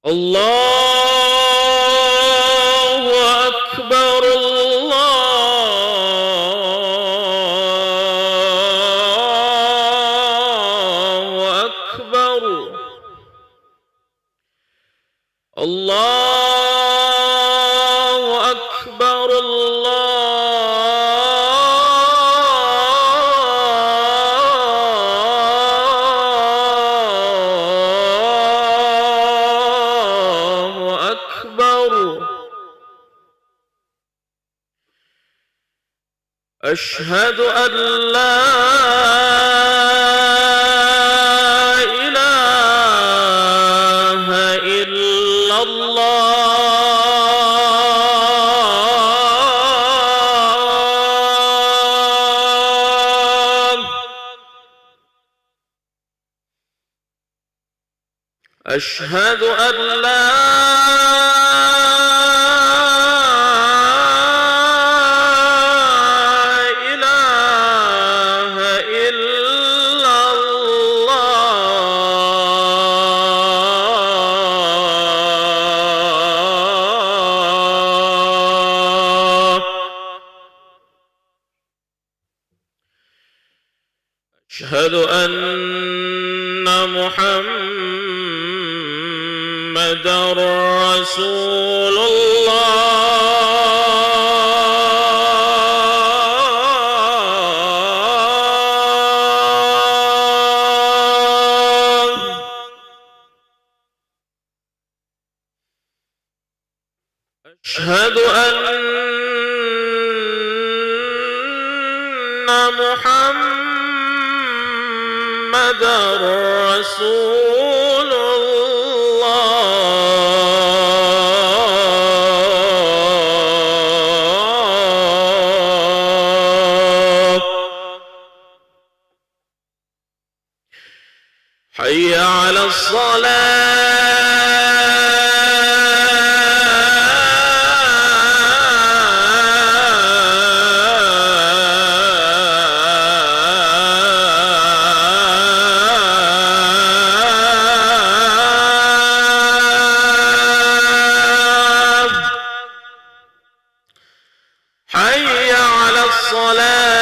الله أكبر الله أكبر الله أكبر الله أكبر أشهد أن لا إله إلا الله أشهد أن لا إله إلا الله أشهد أن محمدًا رسول الله أشهد أن محمدًا رسول الله حي على الصلاة حي على الصلاة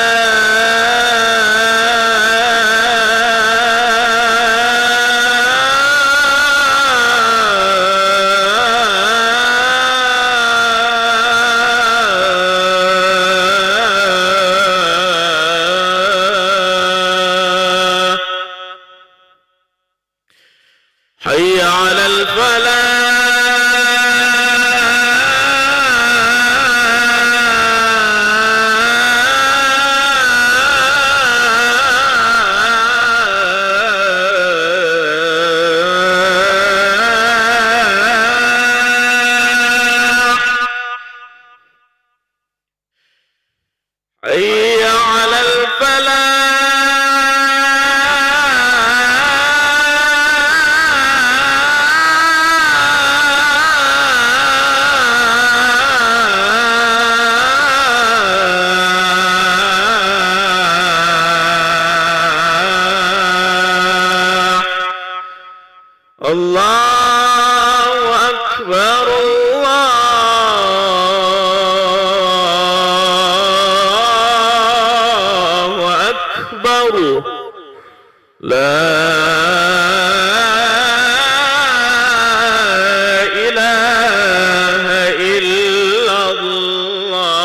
حي على الفلاح حي على الفلاح الله أكبر الله أكبر لا إله إلا الله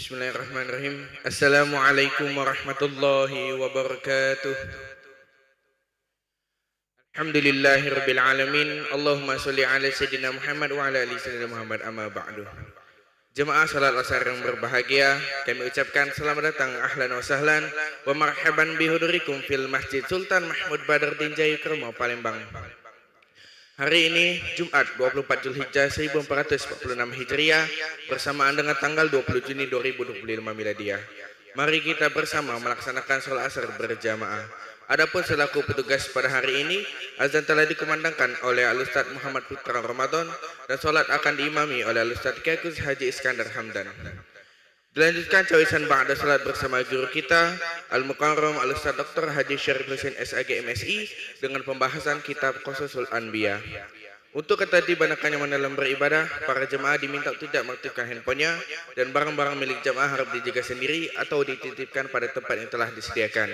Bismillahirrahmanirrahim. Assalamualaikum warahmatullahi wabarakatuh. Alhamdulillahirabbil alamin. Allahumma sholli ala sayyidina Muhammad wa ala ali sayyidina Muhammad, amma ba'du. Jemaah salat asar yang berbahagia, kami ucapkan selamat datang, ahlan wa sahlan wa marhaban bihudurikum fil Masjid Sultan Mahmud Badruddin Jayakromo, Palembang. Hari ini Jumat 24 Zulhijjah 1446 Hijriah bersamaan dengan tanggal 20 Juni 2025 Miladiah. Mari kita bersama melaksanakan sholat asar berjamaah. Adapun selaku petugas pada hari ini, azan telah dikumandangkan oleh Al-Ustaz Muhammad Putra Ramadan dan sholat akan diimami oleh Al-Ustaz Kiai Haji Iskandar Hamdan. Dilanjutkan cawisan ba'da salat bersama guru kita Al-Mukarram Al-Ustaz Dr. Haji Syarif Husain SAG MSI dengan pembahasan kitab Qasasul Anbiya. Untuk ketertiban dan kenyamanan dalam beribadah, para jemaah diminta tidak mengaktifkan handphonenya dan barang-barang milik jemaah harap dijaga sendiri atau dititipkan pada tempat yang telah disediakan.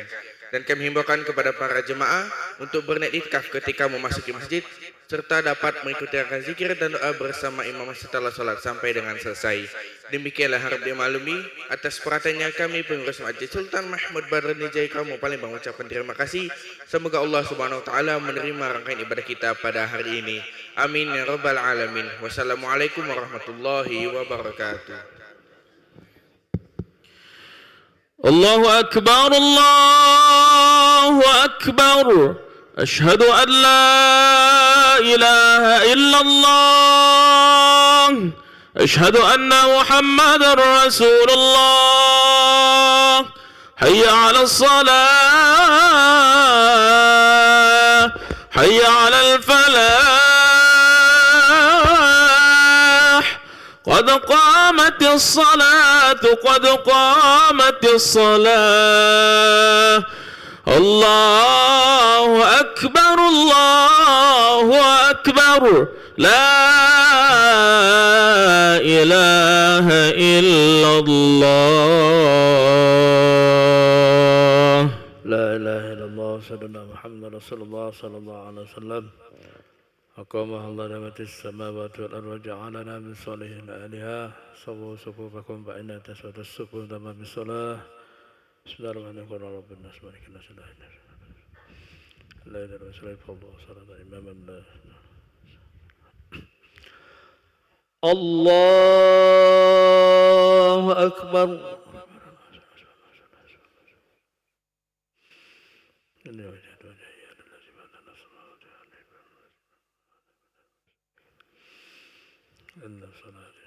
Dan kami himbaukan kepada para jemaah untuk berniat itikaf ketika memasuki masjid serta dapat mengikuti rakaat zikir dan doa bersama imam setelah salat sampai dengan selesai. Demikianlah harap dimaklumi. Atas perhatiannya kami pengurus Masjid Sultan Mahmud Badruddin Jayakromo Palembang mengucapkan terima kasih. Semoga Allah Subhanahu wa taala menerima rangkaian ibadah kita pada hari ini. Amin ya rabbal alamin. Wassalamualaikum warahmatullahi wabarakatuh. Allahu akbar, Allahu akbar. Ashhadu an la ilaha illallah. Ashhadu anna Muhammadar Rasulullah. Hayya 'alas salah. Hayya 'alal falah. قد قامت الصلاة قد قامت الصلاة الله أكبر الله أكبر لا إله إلا الله لا إله إلا الله سيدنا محمد رسول الله صلى الله عليه وسلم أقامها الله نعمة السماوات والأرض وجعلنا من صالحين آلها صووا صفوفكم فإن تسوة الصفوف تمام بالصلاة بسم الله الرحمن الرحيم رب الناس مالك الناس لا إله إلا الله فضل صلاة إماما الله أكبر إن الصلاة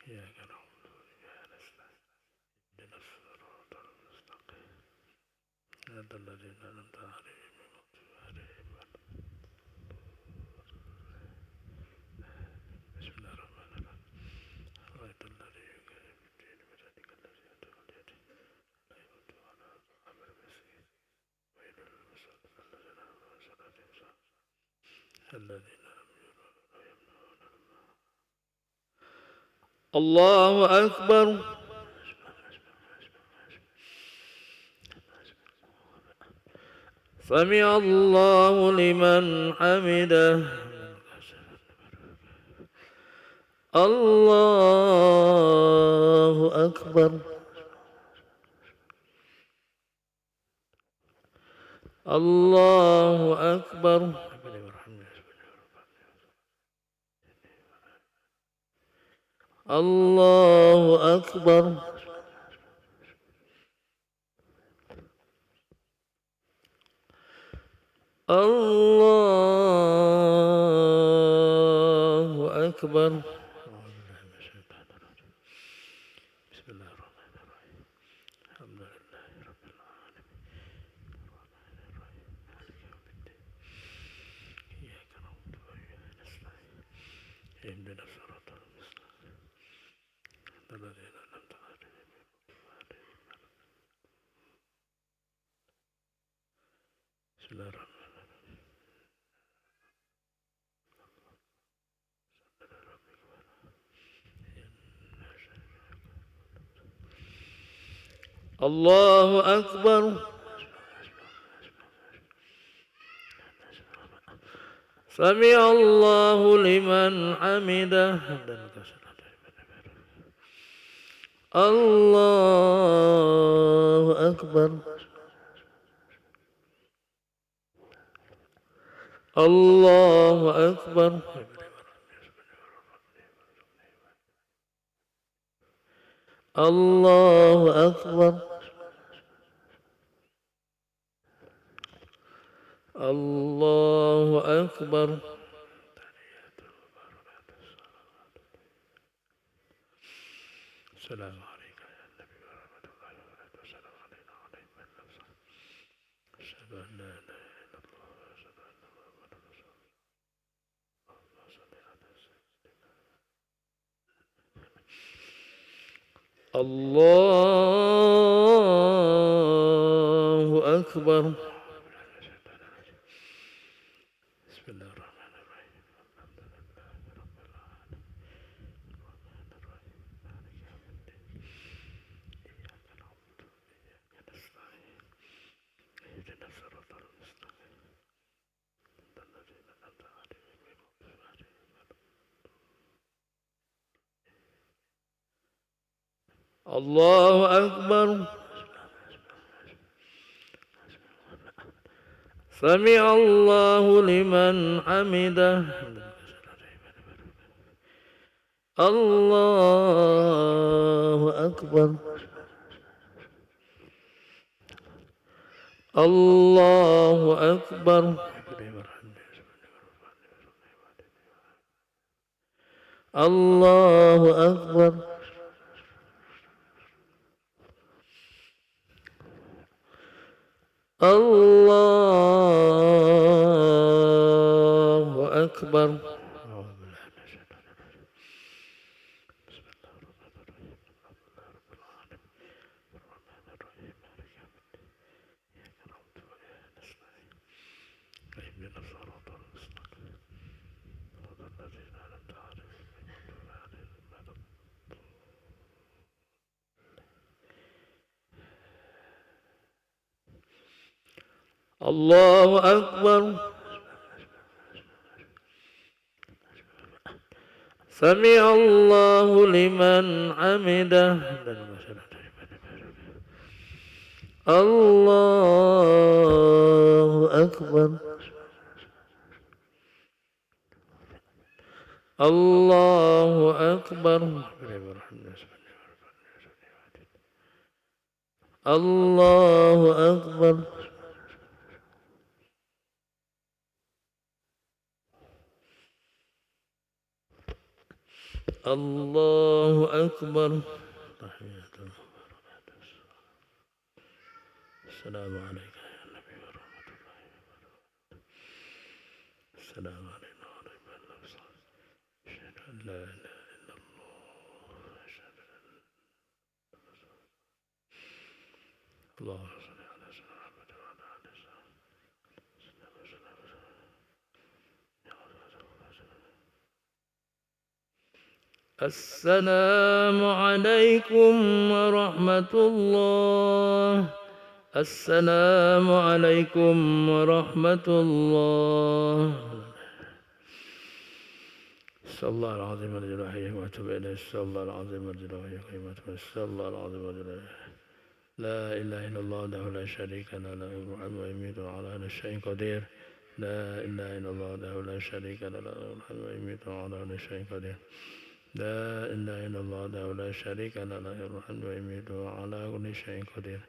إياك نعبد وإياك نستعين اهدنا الصراط المستقيم صراط الذين أنعمت عليهم غير المغضوب عليهم ولا بسم الله الرحمن الرحيم أرأيت الذي يكذب بالدين فذلك الذي يدعو اليتيم لا يحض على طعام المسكين ويل للمصلين الذين هم عن صلاتهم ساهون الذين الله أكبر سمع الله لمن حمده الله أكبر الله أكبر الله أكبر الله أكبر بسم الله الرحمن الرحيم الحمد لله رب العالمين الرحمن الرحيم مالك يوم الدين إياك نعبد وإياك نستعين اهدنا الصراط المستقيم الذين أنعمت عليهم بسم الله الرحمن الله أكبر سمع الله لمن حمده الله أكبر الله أكبر الله أكبر الله أكبر السلام عليك يا نبي ورحمة الله وبركاته السلام علينا وعلى من نفسه أشهد أن لا إله إلا الله وأشهد أن محمدا رسول الله اللهم صل على سيدنا الله أكبر بسم الله الرحمن الرحيم الحمد لله رب العالمين الرحمن الرحيم مالك يوم الدين إياك نعبد وإياك نستعين اهدنا الصراط المستقيم صراط الذين أنعمت عليهم غير المغضوب عليهم ولا الضالين الله أكبر سمع الله لمن حمده الله أكبر الله أكبر الله أكبر الله أكبر بسم الله الرحمن الرحيم الحمد لله رب العالمين الرحمن الرحيم مالك يوم الدين إياك نعبد وإياك نستعين اهدنا الصراط المستقيم صراط الذين أنعمت عليهم غير المغضوب عليهم ولا الضالين الله أكبر سمع الله لمن حمده الله أكبر الله أكبر الله أكبر الله أكبر السلام عليك يا نبي ورحمة الله وبركاته السلام علينا وعلى من نفسه أشهد أن لا إله إلا الله أشهد أن اللهم صل على سيدنا محمد وعلى آله السلام عليكم ورحمة الله السلام عليكم ورحمة الله استغفر الله العظيم الذي لا إله وأتوب إليه استغفر الله العظيم الذي لا إله استغفر الله العظيم الذي لا إله إلا الله وحده لا شريك له له الملك ويميت على كل شيء قدير لا إله إلا الله وحده لا شريك له له الملك ويميت على كل شيء قدير لا إله إلا الله وحده لا شريك له له الملك ويميت على كل شيء قدير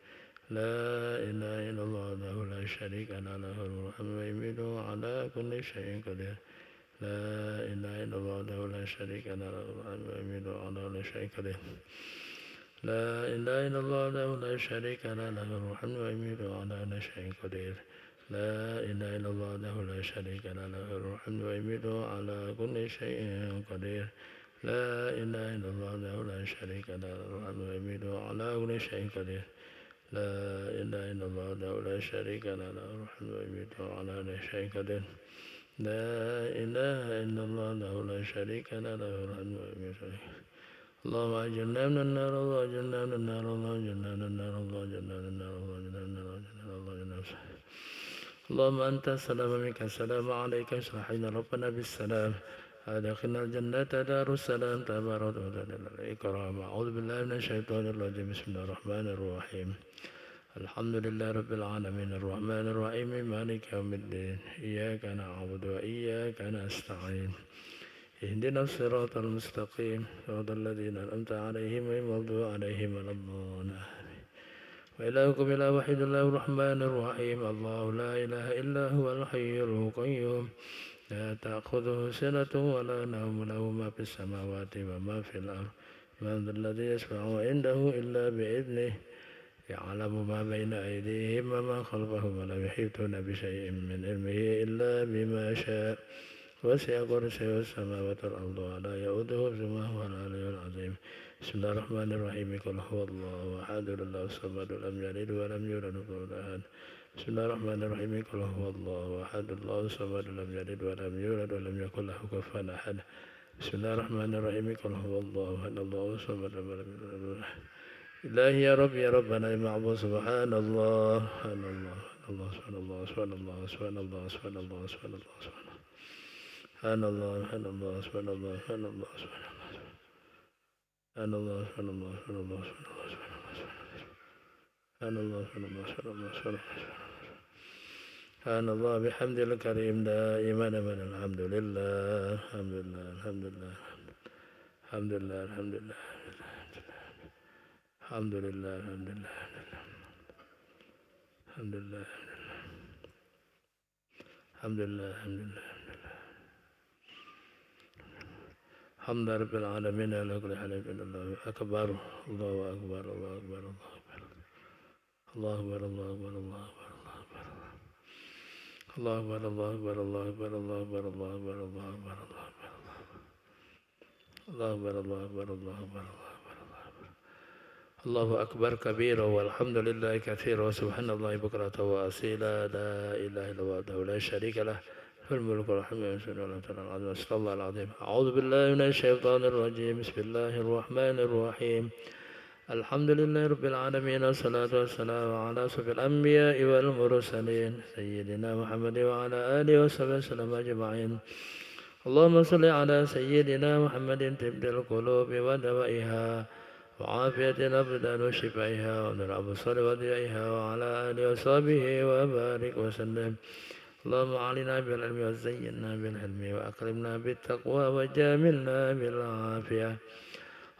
لا إله إلا الله وحده لا شريك له له الملك ويميت على كل شيء قدير لا إله إلا الله وحده لا شريك له له الملك ويميت على كل شيء قدير لا إله إلا الله وحده لا شريك له له الملك ويميت على كل شيء قدير لا إله إلا الله وحده لا شريك له له الملك ويميت على كل شيء قدير لا إله إلا الله وحده لا شريك له له الملك ويميت على كل شيء قدير لا إله إلا الله وحده لا شريك له له الملك ويميت على كل شيء قدير لا إله إلا الله وحده لا شريك له له الملك ويميت اللهم أجرنا من النار، الله أجرنا من النار، الله أجرنا من النار، الله أجرنا من النار، الله أجرنا من النار، الله أجرنا من النار. اللهم أنت السلام منك السلام عليك اسرحنا ربنا بالسلام أدخلنا الجنة دار السلام تبارك وتعالى الإكرام. أعوذ بالله من الشيطان الرجيم. بسم الله الرحمن الرحيم. الحمد لله رب العالمين الرحمن الرحيم مالك يوم الدين إياك نعبد وإياك نستعين اهدنا الصراط المستقيم صراط الذين أنعمت عليهم غير المغضوب عليهم ولا الضالين. وإلهكم إله واحد الله الرحمن الرحيم الله لا إله إلا هو الحي القيوم لا تأخذه سنة ولا نوم له ما في السماوات وما في الأرض من ذا الذي يشفع عنده إلا بإذنه يعلم ما بين أيديهم وما خلفهم ولا يحيطون بشيء من علمه إلا بما شاء وسع كرسيه السماوات والأرض ولا يؤوده حفظهما وهو العلي العظيم. بسم الله الرحمن الرحيم. قل هو الله أحد الله الصمد لم يلد ولم يولد ولم يكن له كفوا أحد. بسم الله الرحمن الرحيم. قل هو الله أحد الله الصمد لم يلد ولم يولد ولم يكن له كفوا أحد. بسم الله الرحمن الرحيم. قل هو الله أحد الله الصمد لم يلد ولم يولد. إلهي يا رب يا ربنا يا معبود سبحان الله سبحان الله سبحان الله سبحان الله سبحان الله سبحان الله سبحان الله سبحان الله سبحان الله سبحان الله سبحان الله سبحان الله سبحان الله سبحان الله سبحان الله سبحان الله سبحان الله سبحان الله سبحان الله بحمد الكريم دائما أبدا. الحمد لله الحمد لله الحمد لله الحمد لله الحمد لله الحمد لله الحمد لله الحمد لله الحمد لله الحمد لله الحمد رب العالمين على كل حال. الله أكبر الله أكبر الله أكبر الله أكبر الله أكبر الله أكبر الله أكبر الله أكبر الله أكبر الله أكبر الله أكبر الله أكبر الله أكبر الله أكبر الله أكبر كبيرا والحمد لله كثيرا وسبحان الله بكرة وأصيلا لا إله إلا الله وحده لا شريك له في الملك والحمد لله العظيم. أسأل الله العظيم. أعوذ بالله من الشيطان الرجيم. بسم الله الرحمن الرحيم. الحمد لله رب العالمين والصلاة والسلام على أشرف الأنبياء والمرسلين سيدنا محمد وعلى آله وصحبه وسلم أجمعين. اللهم صل على سيدنا محمد طب القلوب ودوائها وعافية الأبدان وشفائها ونور الأبصار وضيائها وعلى آله وصحبه وبارك وسلم. اللهم أعلنا بالعلم وزينا بالحلم وأكرمنا بالتقوى وجاملنا بالعافية.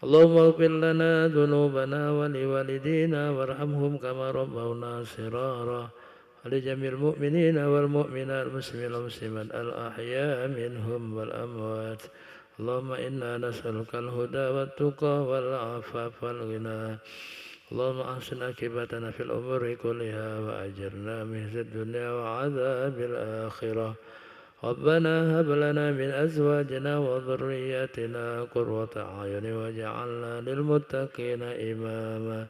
اللهم اغفر لنا ذنوبنا ولوالدينا وارحمهم كما ربونا صغارا ولجميع المؤمنين والمؤمنات المسلمين والمسلمات الأحياء منهم والأموات. اللهم إنا نسألك الهدى والتقى والعفاف والغنى. اللهم أحسن عاقبتنا في الأمور كلها وأجرنا من خزي الدنيا وعذاب الآخرة. ربنا هب لنا من أزواجنا وذرياتنا قرة أعين واجعلنا للمتقين إماما.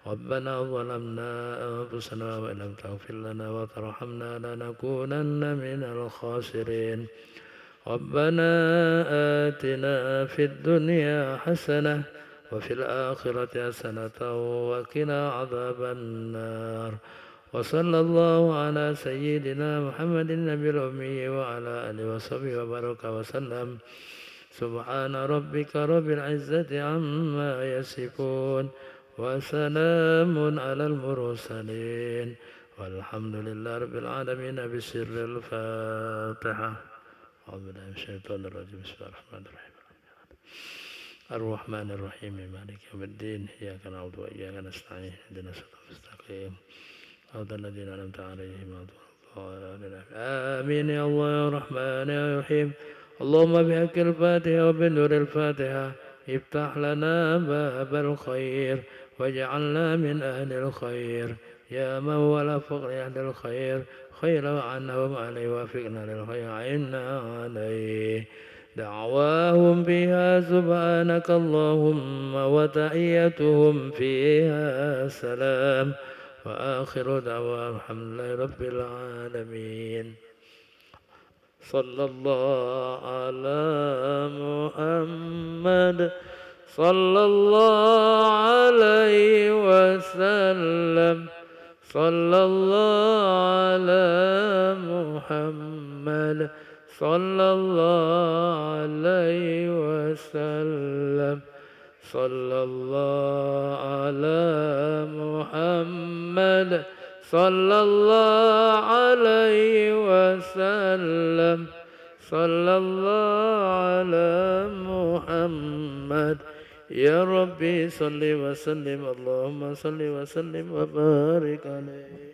ربنا ظلمنا أنفسنا وإن لم تغفر لنا وترحمنا لنكونن من الخاسرين. ربنا آتنا في الدنيا حسنة وفي الآخرة حسنة وقنا عذاب النار. وصلى الله على سيدنا محمد النبي الأمي وعلى آله وصحبه وبارك وسلم. سبحان ربك رب العزة عما يصفون وسلام على المرسلين والحمد لله رب العالمين. بسر الفاتحة. أعوذ بالله من الشيطان الرجيم. بسم الله الرحمن الرحيم. الرحمن الرحيم مالك يوم الدين إياك نعبد وإياك نستعين اهدنا الصراط المستقيم صراط الذين أنعمت عليهم آمين يا الله يا رحمن يا رحيم. اللهم بحق الفاتحة وبنور الفاتحة افتح لنا باب الخير واجعلنا من أهل الخير يا من ولا فقر أهل الخير خير عنهم عليه وافقنا للخير عنا عليه. دعواهم بها سبحانك اللهم وتحيتهم فيها سلام وآخر دعواهم الحمد لله رب العالمين. صلى الله على محمد صلى الله عليه وسلم صلى الله على محمد صلى الله عليه وسلم صلى الله على محمد صلى الله عليه وسلم صلى الله على محمد يا ربي صل وسلم اللهم صل وسلم وبارك عليه.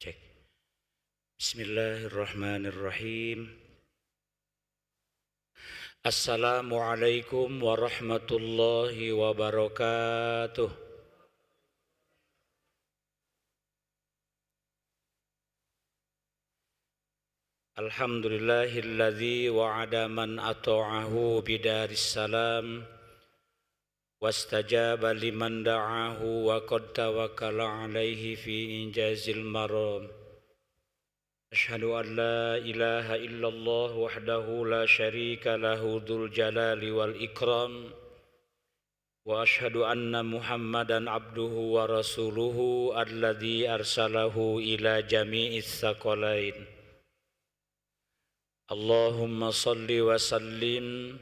Cek. Bismillahirrahmanirrahim. Assalamualaikum warahmatullahi wabarakatuh. Alhamdulillahilladzi wa'ada man ata'ahu bidaris salam wastajaba liman da'ahu wa qad tawakkala alaihi fi injazil maram. Asyhadu an la ilaha illallah wahdahu la syarika lahu dzul jalali wal ikram wa asyhadu anna Muhammadan abduhu wa rasuluhu alladzi arsalahu ila jami'is tsaqalain. Allahumma salli wa sallim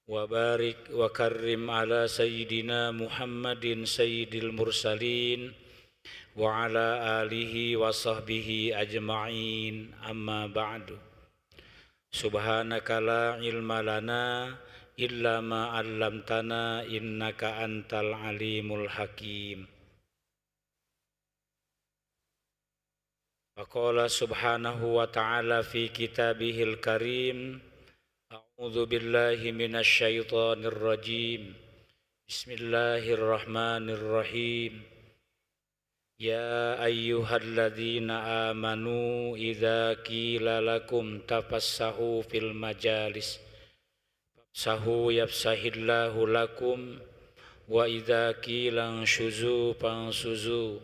wa barik wa karrim ala sayyidina Muhammadin sayyidil mursalin wa ala alihi wa sahbihi ajma'in, amma ba'du. Subhanaka la ilma lana illa ma 'allamtana innaka antal alimul hakim. Faqala subhanahu wa ta'ala fi kitabihil karim, a'udzu billahi minasy syaithanir rajim. Bismillahirrahmanirrahim. Ya ayyuhalladzina amanu idza qila lakum tafassahu fil majalis fafsahu yafsahillahu lakum wa idza qila anshuzu fansuzu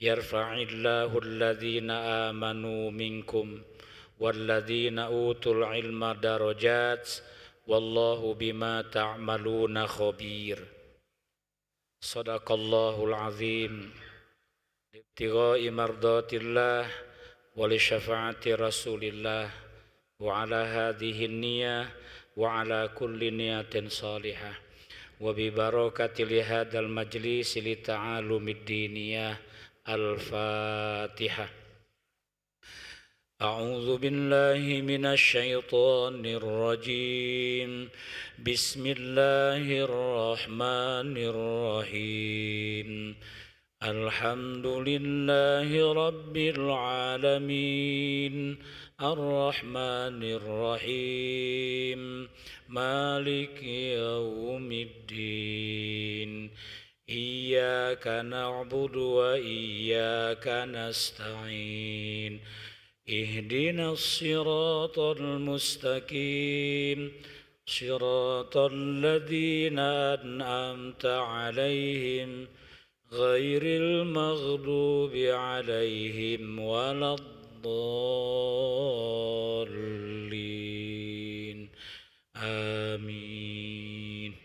yarfa'illahu alladzina amanu minkum walladzina utul ilma darajat wallahu bima ta'maluna khabir. Sadaqallahul azim. Ibtigha'i mardatillah wa li syafaati rasulillah wa ala hadhihi niyah wa ala kulli niyatin salihah wa bi barakati hadzal majlis li ta'alumid diniyah. Al-Fatihah. A'udzu billahi minasy syaithanir rajim. Bismillahirrahmanirrahim. Alhamdulillahi rabbil alamin. Ar-Rahmanir Rahim. Maliki yaumiddin. Iyyaka na'budu wa iyyaka nasta'in. Ihdinas siratal mustaqim. Siratal ladzina an'amta 'alaihim ghairil maghdubi 'alaihim waladdallin. Amin.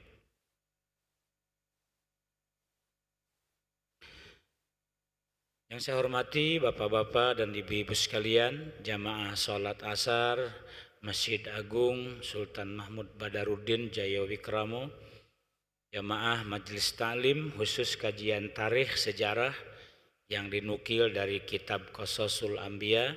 Yang saya hormati Bapak-Bapak dan Ibu-Ibu sekalian, jamaah sholat asar Masjid Agung Sultan Mahmud Badaruddin Jaya Wikramo Jamaah Majelis Ta'lim khusus kajian tarikh sejarah yang dinukil dari kitab Qasasul Anbiya.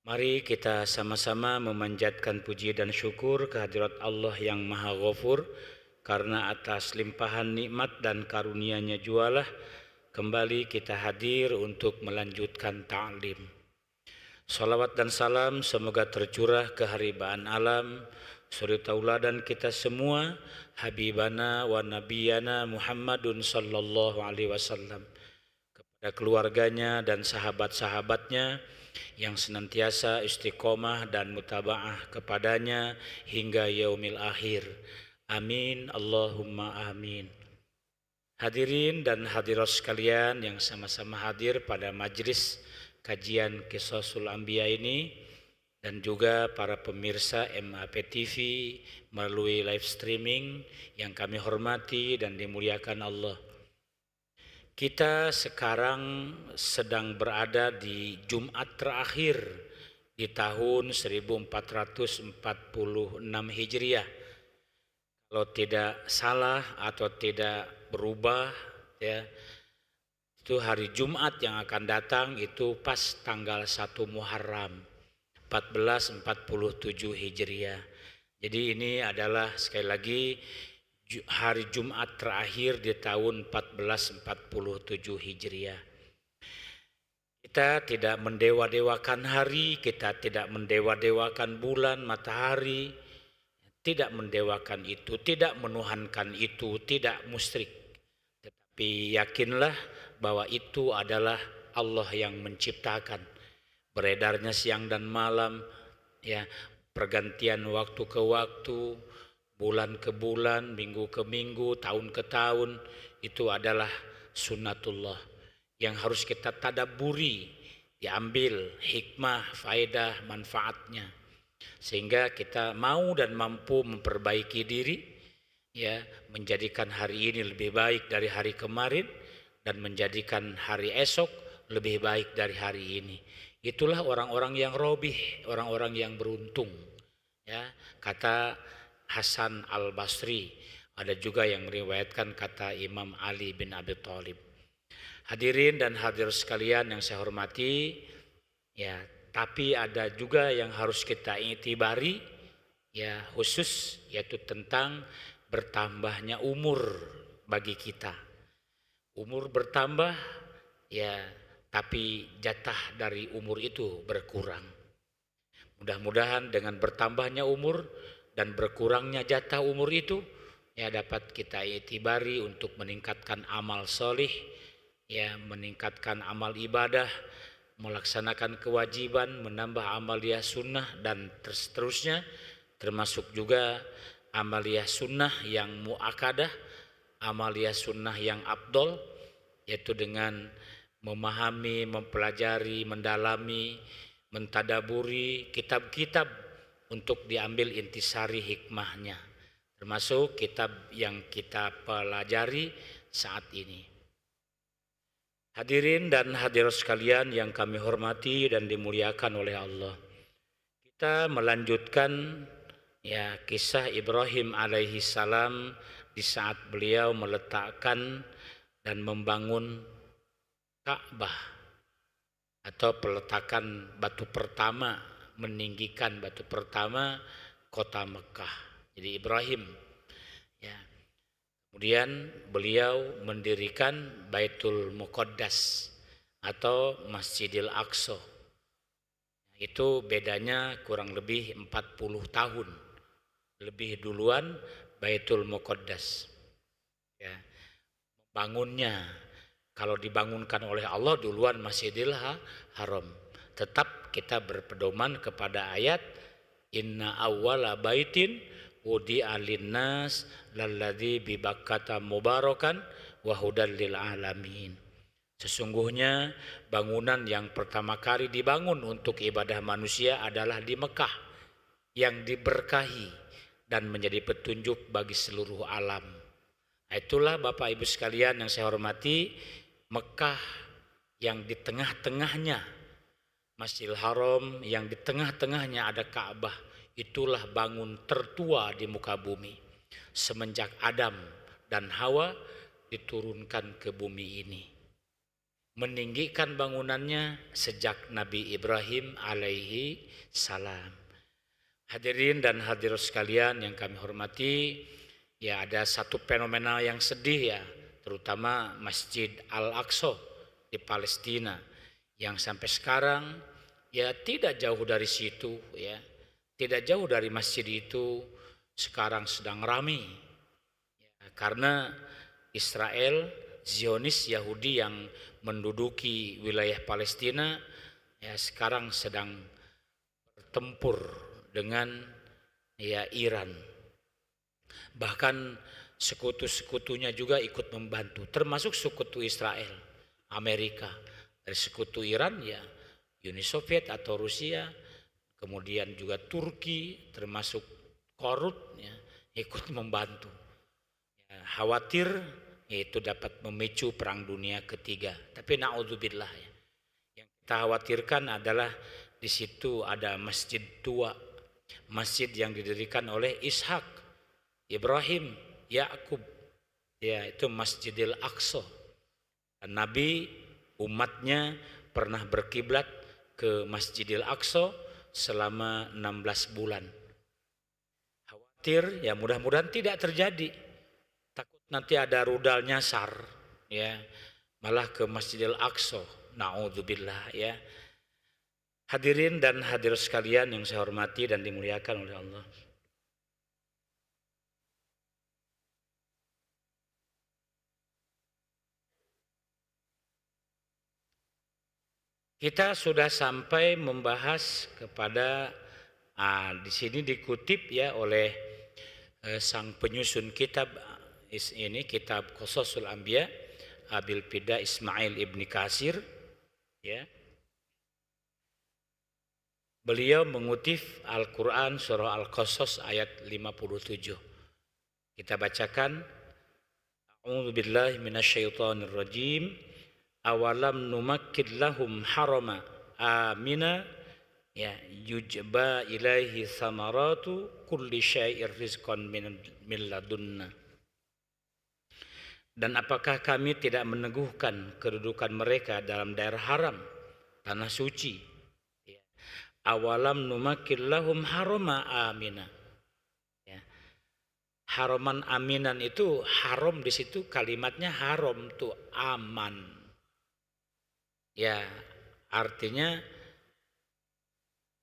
Mari kita sama-sama memanjatkan puji dan syukur kehadirat Allah yang Maha Ghafur, karena atas limpahan nikmat dan karunia-Nya jualah kembali kita hadir untuk melanjutkan ta'lim. Salawat dan salam semoga tercurah ke haribaan alam, suri tauladan kita semua, Habibana wa Nabiyana Muhammadun sallallahu alaihi wasallam, kepada keluarganya dan sahabat-sahabatnya yang senantiasa istiqomah dan mutaba'ah kepadanya hingga yaumil akhir. Amin, Allahumma amin. Hadirin dan hadirat sekalian yang sama-sama hadir pada majlis kajian Qisasul Anbiya ini, dan juga para pemirsa MAP TV melalui live streaming yang kami hormati dan dimuliakan Allah. Kita sekarang sedang berada di Jumat terakhir di tahun 1446 Hijriah. Kalau tidak salah atau tidak berubah ya, itu hari Jumat yang akan datang itu pas tanggal 1 Muharram 1447 Hijriah. Jadi ini adalah sekali lagi hari Jumat terakhir di tahun 1447 Hijriah. Kita tidak mendewa-dewakan hari, kita tidak mendewa-dewakan bulan, matahari, tidak mendewakan itu, tidak menuhankan itu, tidak musyrik. Tetapi yakinlah bahwa itu adalah Allah yang menciptakan. Beredarnya siang dan malam, ya, pergantian waktu ke waktu, bulan ke bulan, minggu ke minggu, tahun ke tahun, itu adalah sunnatullah yang harus kita tadabburi, diambil hikmah, faedah, manfaatnya, sehingga kita mau dan mampu memperbaiki diri, ya, menjadikan hari ini lebih baik dari hari kemarin dan menjadikan hari esok lebih baik dari hari ini. Itulah orang-orang yang robih, orang-orang yang beruntung. Ya, kata Hasan Al-Basri, ada juga yang meriwayatkan kata Imam Ali bin Abi Thalib. Hadirin dan hadirat sekalian yang saya hormati, ya, tapi ada juga yang harus kita itibari, ya, khusus, yaitu tentang bertambahnya umur bagi kita. Umur bertambah, ya, tapi jatah dari umur itu berkurang. Mudah-mudahan dengan bertambahnya umur dan berkurangnya jatah umur itu, ya, dapat kita itibari untuk meningkatkan amal solih, ya, meningkatkan amal ibadah, melaksanakan kewajiban, menambah amaliyah sunnah dan seterusnya, termasuk juga amaliyah sunnah yang mu'akadah, amaliyah sunnah yang afdol, yaitu dengan memahami, mempelajari, mendalami, mentadaburi kitab-kitab untuk diambil intisari hikmahnya, termasuk kitab yang kita pelajari saat ini. Hadirin dan hadirat sekalian yang kami hormati dan dimuliakan oleh Allah, kita melanjutkan, ya, kisah Ibrahim alaihi salam di saat beliau meletakkan dan membangun Ka'bah, atau peletakan batu pertama, meninggikan batu pertama kota Mekah. Jadi Ibrahim, ya. Kemudian beliau mendirikan Baitul Muqaddas atau Masjidil Aqsa. Itu bedanya kurang lebih 40 tahun. Lebih duluan Baitul Muqaddas. Ya. Bangunnya, kalau dibangunkan oleh Allah duluan Masjidil Haram. Tetap kita berpedoman kepada ayat inna awwala baitin wudi'a linnas lalladzi bi Bakkata mubarakan wa hudal lil alamin. Sesungguhnya bangunan yang pertama kali dibangun untuk ibadah manusia adalah di Mekah, yang diberkahi dan menjadi petunjuk bagi seluruh alam. Itulah Bapak Ibu sekalian yang saya hormati, Mekah yang di tengah-tengahnya Masjidil Haram, yang di tengah-tengahnya ada Ka'bah, itulah bangun tertua di muka bumi. semenjak Adam dan Hawa diturunkan ke bumi ini. Meninggikan bangunannya sejak Nabi Ibrahim alaihi salam. Hadirin dan hadirat sekalian yang kami hormati, ya ada satu fenomena yang sedih ya, terutama Masjid Al-Aqsa di Palestina yang sampai sekarang ya tidak jauh dari situ ya, tidak jauh dari masjid itu sekarang sedang ramai ya, karena Israel, Zionis Yahudi yang menduduki wilayah Palestina ya sekarang sedang bertempur dengan ya Iran. Bahkan sekutu-sekutunya juga ikut membantu, termasuk sekutu Israel, Amerika. Dari sekutu Iran ya Uni Soviet atau Rusia, kemudian juga Turki termasuk Korut ya, ikut membantu. Ya, khawatir itu dapat memicu perang dunia ketiga. Tapi naudzubillah ya. Yang kita khawatirkan adalah di situ ada masjid tua, masjid yang didirikan oleh Ishak, Ibrahim, Yakub. Ya, itu Masjidil Aqsa. Dan Nabi umatnya pernah berkiblat ke Masjidil Aqsa selama 16 bulan. Khawatir ya mudah-mudahan tidak terjadi. Takut nanti ada rudal nyasar ya malah ke Masjidil Aqsa. Naudzubillah ya. Hadirin dan hadirat sekalian yang saya hormati dan dimuliakan oleh Allah. Kita sudah sampai membahas kepada di sini dikutip ya oleh sang penyusun kitab ini, kitab Qasasul Anbiya Abil Fida Ismail Ibni Katsir ya. Beliau mengutip Al-Qur'an surah Al-Qasas ayat 57. Kita bacakan, A'udzubillahi minasyaitonirrajim. Awalam numakkid lahum harama amina ya yujba ilaihi samaratu kulli syai'ir rizqan min ladunna. Dan apakah kami tidak meneguhkan kedudukan mereka dalam daerah haram, tanah suci ya. Awalam numakkid lahum harama amina ya. Haraman aminan itu haram, di situ kalimatnya haram tuh aman. Ya, artinya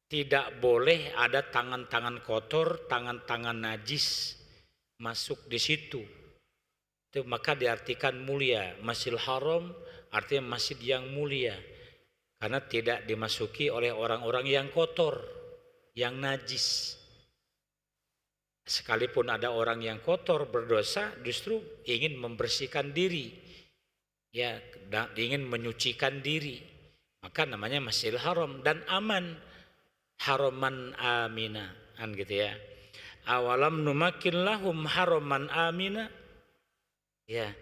tidak boleh ada tangan-tangan kotor, tangan-tangan najis masuk di situ. Itu maka diartikan mulia. Masjidil Haram artinya masjid yang mulia. Karena tidak dimasuki oleh orang-orang yang kotor, yang najis. Sekalipun ada orang yang kotor berdosa, justru ingin membersihkan diri. Ya, ingin menyucikan diri, maka namanya Masjidil Haram dan aman, haraman amina kan gitu ya. Awalam numakin lahum haraman amina ya.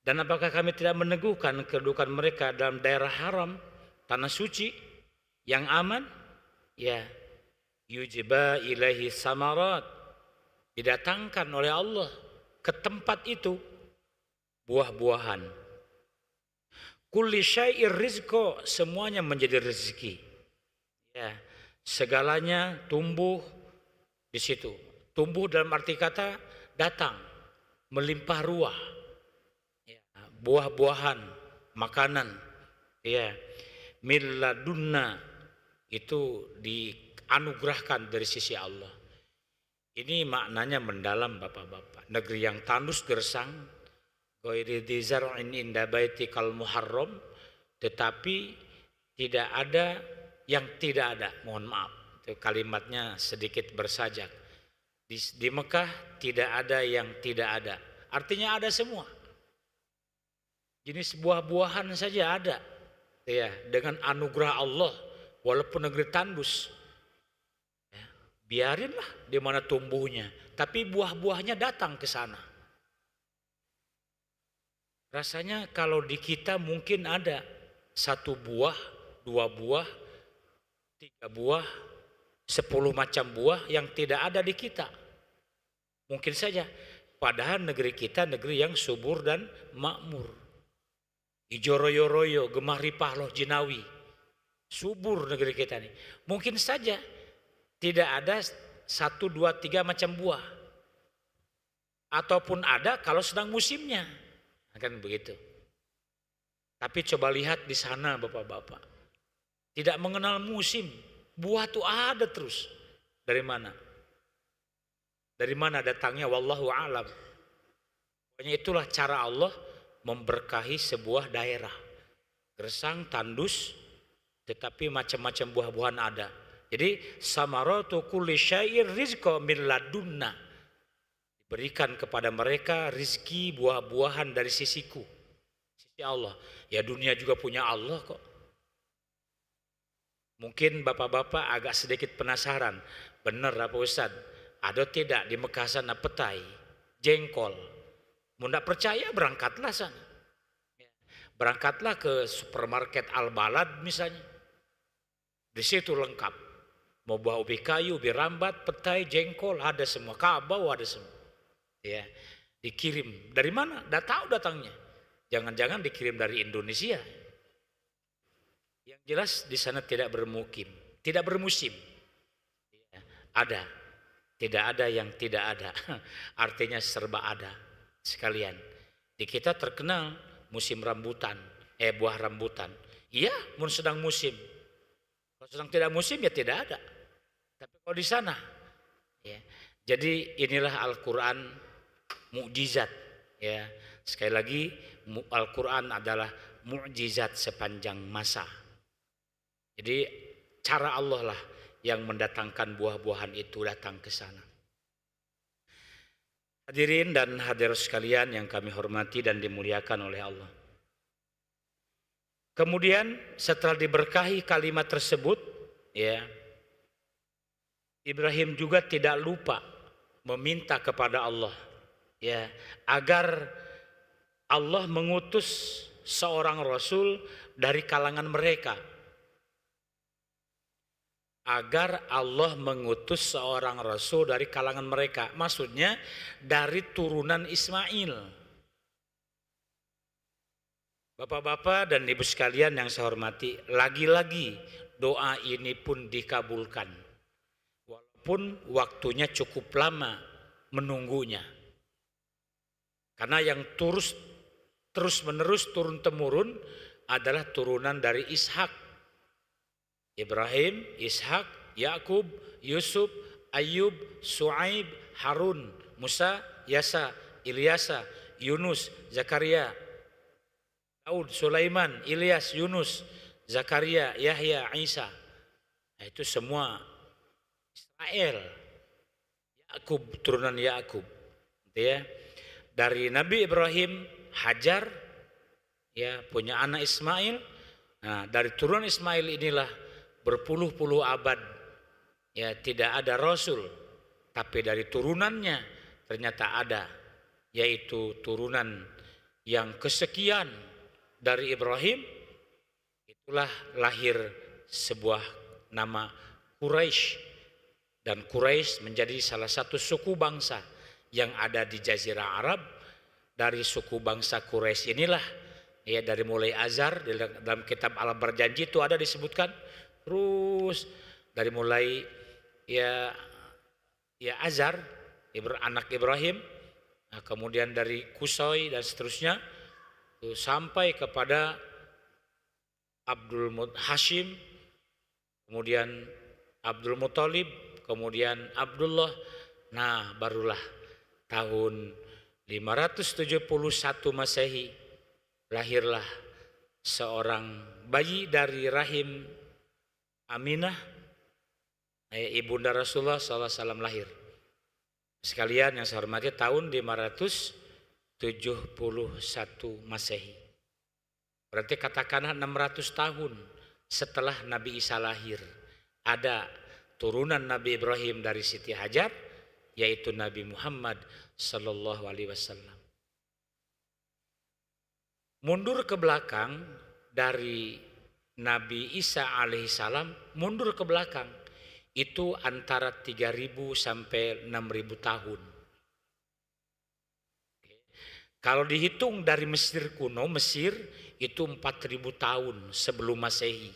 Dan apakah kami tidak meneguhkan kedudukan mereka dalam daerah haram, tanah suci yang aman ya. Yujiba ilaihi samarat, didatangkan oleh Allah ke tempat itu buah-buahan. Kulli syai'ir rizqo, semuanya menjadi rezeki. Ya, segalanya tumbuh di situ. Tumbuh dalam arti kata datang, melimpah ruah. Ya, buah-buahan, makanan. Ya, min ladunna, itu dianugerahkan dari sisi Allah. Ini maknanya mendalam Bapak-bapak. Negeri yang tandus gersang, ghairi dzar'in inda baitikal muharram, tetapi tidak ada yang tidak ada. Mohon maaf, itu kalimatnya sedikit bersajak. Di Mekah tidak ada yang tidak ada. Artinya ada semua. Jenis buah-buahan saja ada. Ya, dengan anugerah Allah walaupun negeri tandus. Ya, biarinlah di mana tumbuhnya, tapi buah-buahnya datang ke sana. Rasanya kalau di kita mungkin ada 1 buah, 2 buah, 3 buah, 10 macam buah yang tidak ada di kita. Mungkin saja. Padahal negeri kita negeri yang subur dan makmur. Ijo royo-royo, gemah ripah loh jinawi. Subur negeri kita ini. Mungkin saja tidak ada 1, 2, 3 macam buah. Ataupun ada kalau sedang musimnya. Kan begitu. Tapi coba lihat di sana Bapak-bapak. Tidak mengenal musim. Buah itu ada terus. Dari mana? Dari mana datangnya? Wallahu a'lam. Pokoknya itulah cara Allah memberkahi sebuah daerah. Gersang, tandus, tetapi macam-macam buah-buahan ada. Jadi samaratu kulli syai'ir rizqa min ladunna. Diberikan kepada mereka rizki buah-buahan dari sisiku. Sisi Allah. Ya dunia juga punya Allah kok. Mungkin bapak-bapak agak sedikit penasaran. Benar apa Ustaz? Ada tidak di Mekah sana petai, jengkol? Mau tidak percaya berangkatlah sana. Berangkatlah ke supermarket Al-Balad misalnya. Di situ lengkap. Mau buah ubi kayu, ubi rambat, petai, jengkol, ada semua. Kabau ada semua. Ya, dikirim. Dari mana? Tidak tahu datangnya. Jangan-jangan dikirim dari Indonesia. Yang jelas di sana tidak bermukim, tidak bermusim. Ya, ada, tidak ada yang tidak ada. Artinya serba ada sekalian. Di kita terkenal musim rambutan, buah rambutan. Iya, mun sedang musim. Kalau sedang tidak musim ya tidak ada. Tapi kalau di sana, ya. Jadi inilah Al-Quran mukjizat. Ya, sekali lagi Al-Quran adalah mukjizat sepanjang masa. Jadi cara Allah lah yang mendatangkan buah-buahan itu datang ke sana. Hadirin dan hadirat sekalian yang kami hormati dan dimuliakan oleh Allah. Kemudian setelah diberkahi kalimat tersebut, ya, Ibrahim juga tidak lupa meminta kepada Allah, ya, agar Allah mengutus seorang rasul dari kalangan mereka. Agar Allah mengutus seorang rasul dari kalangan mereka. Maksudnya dari turunan Ismail. Bapak-bapak dan ibu sekalian yang saya hormati, lagi-lagi doa ini pun dikabulkan. Walaupun waktunya cukup lama menunggunya. Karena yang terus menerus turun-temurun adalah turunan dari Ishak. Ibrahim, Ishak, Yakub, Yusuf, Ayub, Su'aib, Harun, Musa, Yasa, Ilyasa, Yunus, Zakaria, Daud, Sulaiman, Ilyas, Yunus, Zakaria, Yahya, Isa. Nah, itu semua Israel. Yakub, turunan Yakub. Ya. Dari Nabi Ibrahim, Hajar, ya, punya anak Ismail. Nah, dari turunan Ismail inilah berpuluh-puluh abad ya tidak ada rasul, tapi dari turunannya ternyata ada, yaitu turunan yang kesekian dari Ibrahim. Itulah lahir sebuah nama Quraisy, dan Quraisy menjadi salah satu suku bangsa yang ada di Jazirah Arab. Dari suku bangsa Quraisy inilah, ya, dari mulai Azar dalam kitab Al Berjanji itu ada disebutkan. Terus dari mulai ya Azar, anak Ibrahim, nah, kemudian dari Kusoi dan seterusnya, sampai kepada Hashim, kemudian Abdul Muthalib, kemudian Abdullah. Nah, barulah tahun 571 Masehi lahirlah seorang bayi dari rahim Aminah, ibunda Rasulullah SAW lahir. Sekalian yang saya hormati, tahun 571 Masehi. Berarti katakanlah 600 tahun setelah Nabi Isa lahir, ada turunan Nabi Ibrahim dari Siti Hajar, yaitu Nabi Muhammad Sallallahu Alaihi Wasallam. Mundur ke belakang dari Nabi Isa alaihissalam, mundur ke belakang itu antara 3.000 sampai 6.000 tahun. Kalau dihitung dari Mesir kuno, Mesir itu 4000 tahun sebelum Masehi.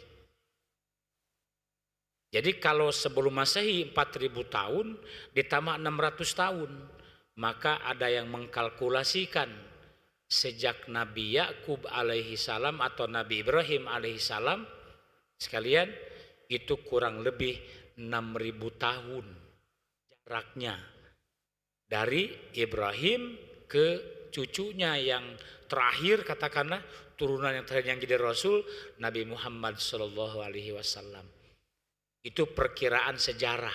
Jadi kalau sebelum Masehi 4000 tahun ditambah 600 tahun, maka ada yang mengkalkulasikan sejak Nabi Yakub alaihi salam atau Nabi Ibrahim alaihi salam sekalian itu kurang lebih 6000 tahun jaraknya dari Ibrahim ke cucunya yang terakhir, katakanlah turunan yang terakhir yang jadi Rasul, Nabi Muhammad Sallallahu Alaihi Wasallam. Itu perkiraan sejarah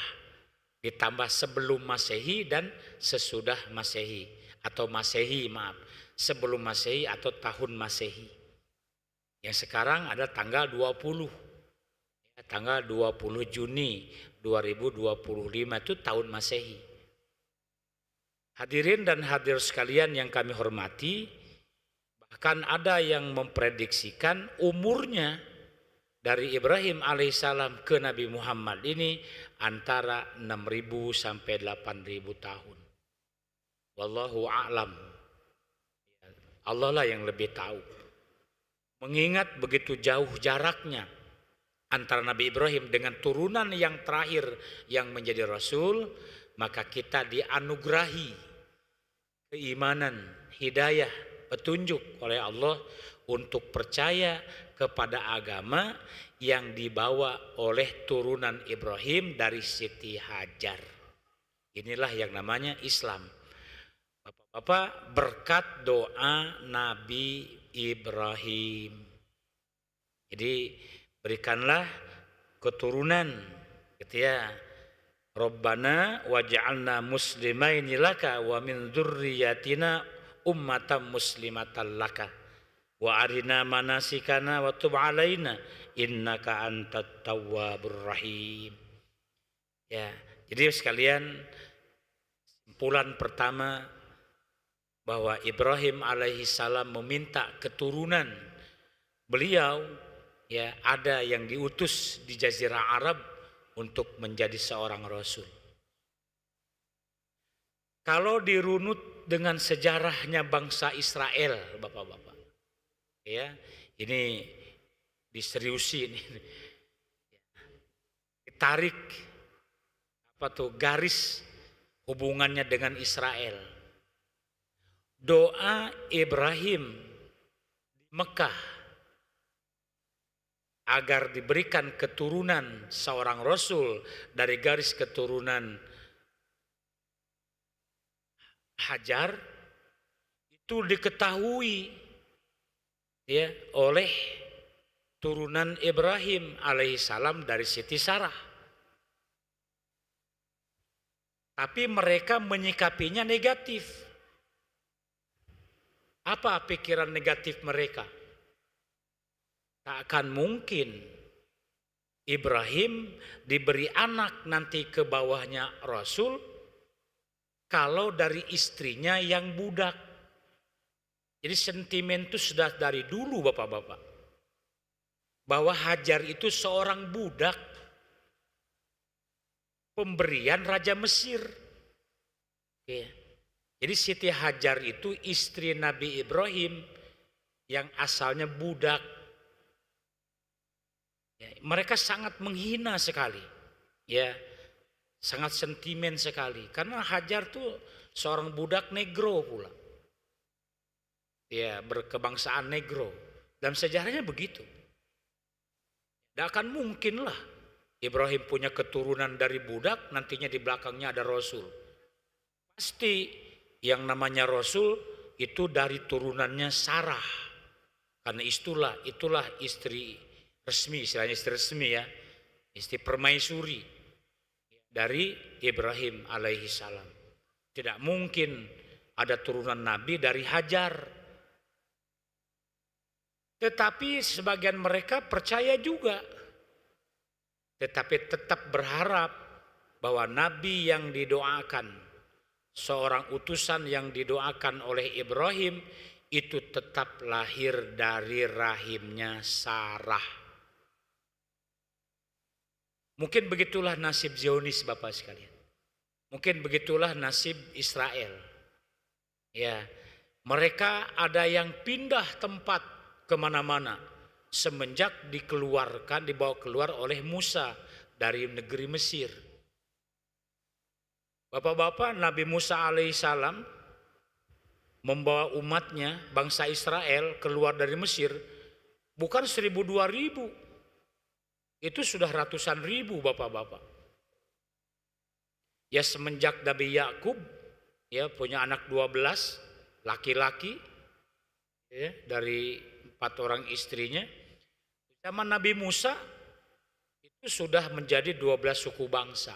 ditambah sebelum Masehi dan sesudah Masehi atau Masehi, maaf, sebelum Masehi atau tahun Masehi. Yang sekarang ada tanggal 20, tanggal 20 Juni 2025 itu tahun Masehi. Hadirin dan hadir sekalian yang kami hormati, bahkan ada yang memprediksikan umurnya dari Ibrahim alaihissalam ke Nabi Muhammad ini antara 6.000 sampai 8.000 tahun. Wallahu a'lam. Allah lah yang lebih tahu. Mengingat begitu jauh jaraknya antara Nabi Ibrahim dengan turunan yang terakhir yang menjadi Rasul, maka kita dianugerahi keimanan, hidayah, petunjuk oleh Allah untuk percaya kepada agama yang dibawa oleh turunan Ibrahim dari Siti Hajar. Inilah yang namanya Islam. Bapak-bapak, berkat doa Nabi Ibrahim. Jadi berikanlah keturunan gitu ya. Rabbana waj'alna muslimaini laka wa min dzurriyyatina ummatan muslimatan laka wa arina manasikana wa tub alaina innaka antat tawwabur rahim. Ya, jadi sekalian simpulan pertama bahwa Ibrahim alaihi salam meminta keturunan beliau, ya, ada yang diutus di Jazirah Arab untuk menjadi seorang Rasul. Kalau dirunut dengan sejarahnya bangsa Israel, bapak-bapak, ya, ini diseriusi, ini ditarik apa tuh garis hubungannya dengan Israel. Doa Ibrahim di Mekah agar diberikan keturunan seorang Rasul dari garis keturunan Hajar itu diketahui ya oleh turunan Ibrahim alaihissalam dari Siti Sarah. Tapi mereka menyikapinya negatif. Apa pikiran negatif mereka? Tak akan mungkin Ibrahim diberi anak nanti ke bawahnya Rasul kalau dari istrinya yang budak. Jadi sentimen itu sudah dari dulu bapak-bapak. Bahwa Hajar itu seorang budak pemberian Raja Mesir. Ya. Jadi Siti Hajar itu istri Nabi Ibrahim yang asalnya budak. Ya, mereka sangat menghina sekali, ya, sangat sentimen sekali, karena Hajar tuh seorang budak negro pula, ya, berkebangsaan negro, dan sejarahnya begitu. Tidak akan mungkin lah Ibrahim punya keturunan dari budak, nantinya di belakangnya ada Rasul. Pasti yang namanya Rasul itu dari turunannya Sarah, karena itulah istri resmi, istilahnya istri resmi ya, istri permaisuri dari Ibrahim alaihi salam. Tidak mungkin ada turunan Nabi dari Hajar. Tetapi sebagian mereka percaya juga, tetapi tetap berharap bahwa Nabi yang didoakan, seorang utusan yang didoakan oleh Ibrahim itu tetap lahir dari rahimnya Sarah. Mungkin begitulah nasib Zionis Bapak sekalian. Mungkin begitulah nasib Israel. Ya, Mereka ada yang pindah tempat kemana-mana semenjak dibawa keluar oleh Musa dari negeri Mesir. Bapak-bapak, Nabi Musa alaihissalam membawa umatnya, bangsa Israel keluar dari Mesir bukan 1.000-2.000, itu sudah ratusan ribu bapak-bapak. Ya semenjak Nabi Yakub ya punya anak 12 laki-laki ya, dari 4 orang istrinya. Zaman Nabi Musa itu sudah menjadi 12 suku bangsa.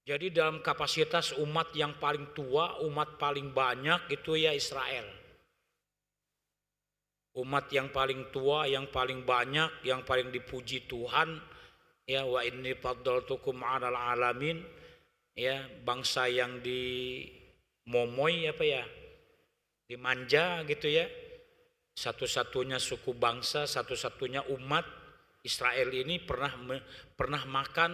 Jadi dalam kapasitas umat yang paling tua, umat paling banyak itu ya Israel. Umat yang paling tua, yang paling banyak, yang paling dipuji Tuhan, ya wa inni faddaltukum 'alal alamin, ya bangsa yang dimomoy apa ya, dimanja gitu ya. Satu-satunya suku bangsa, satu-satunya umat Israel ini pernah makan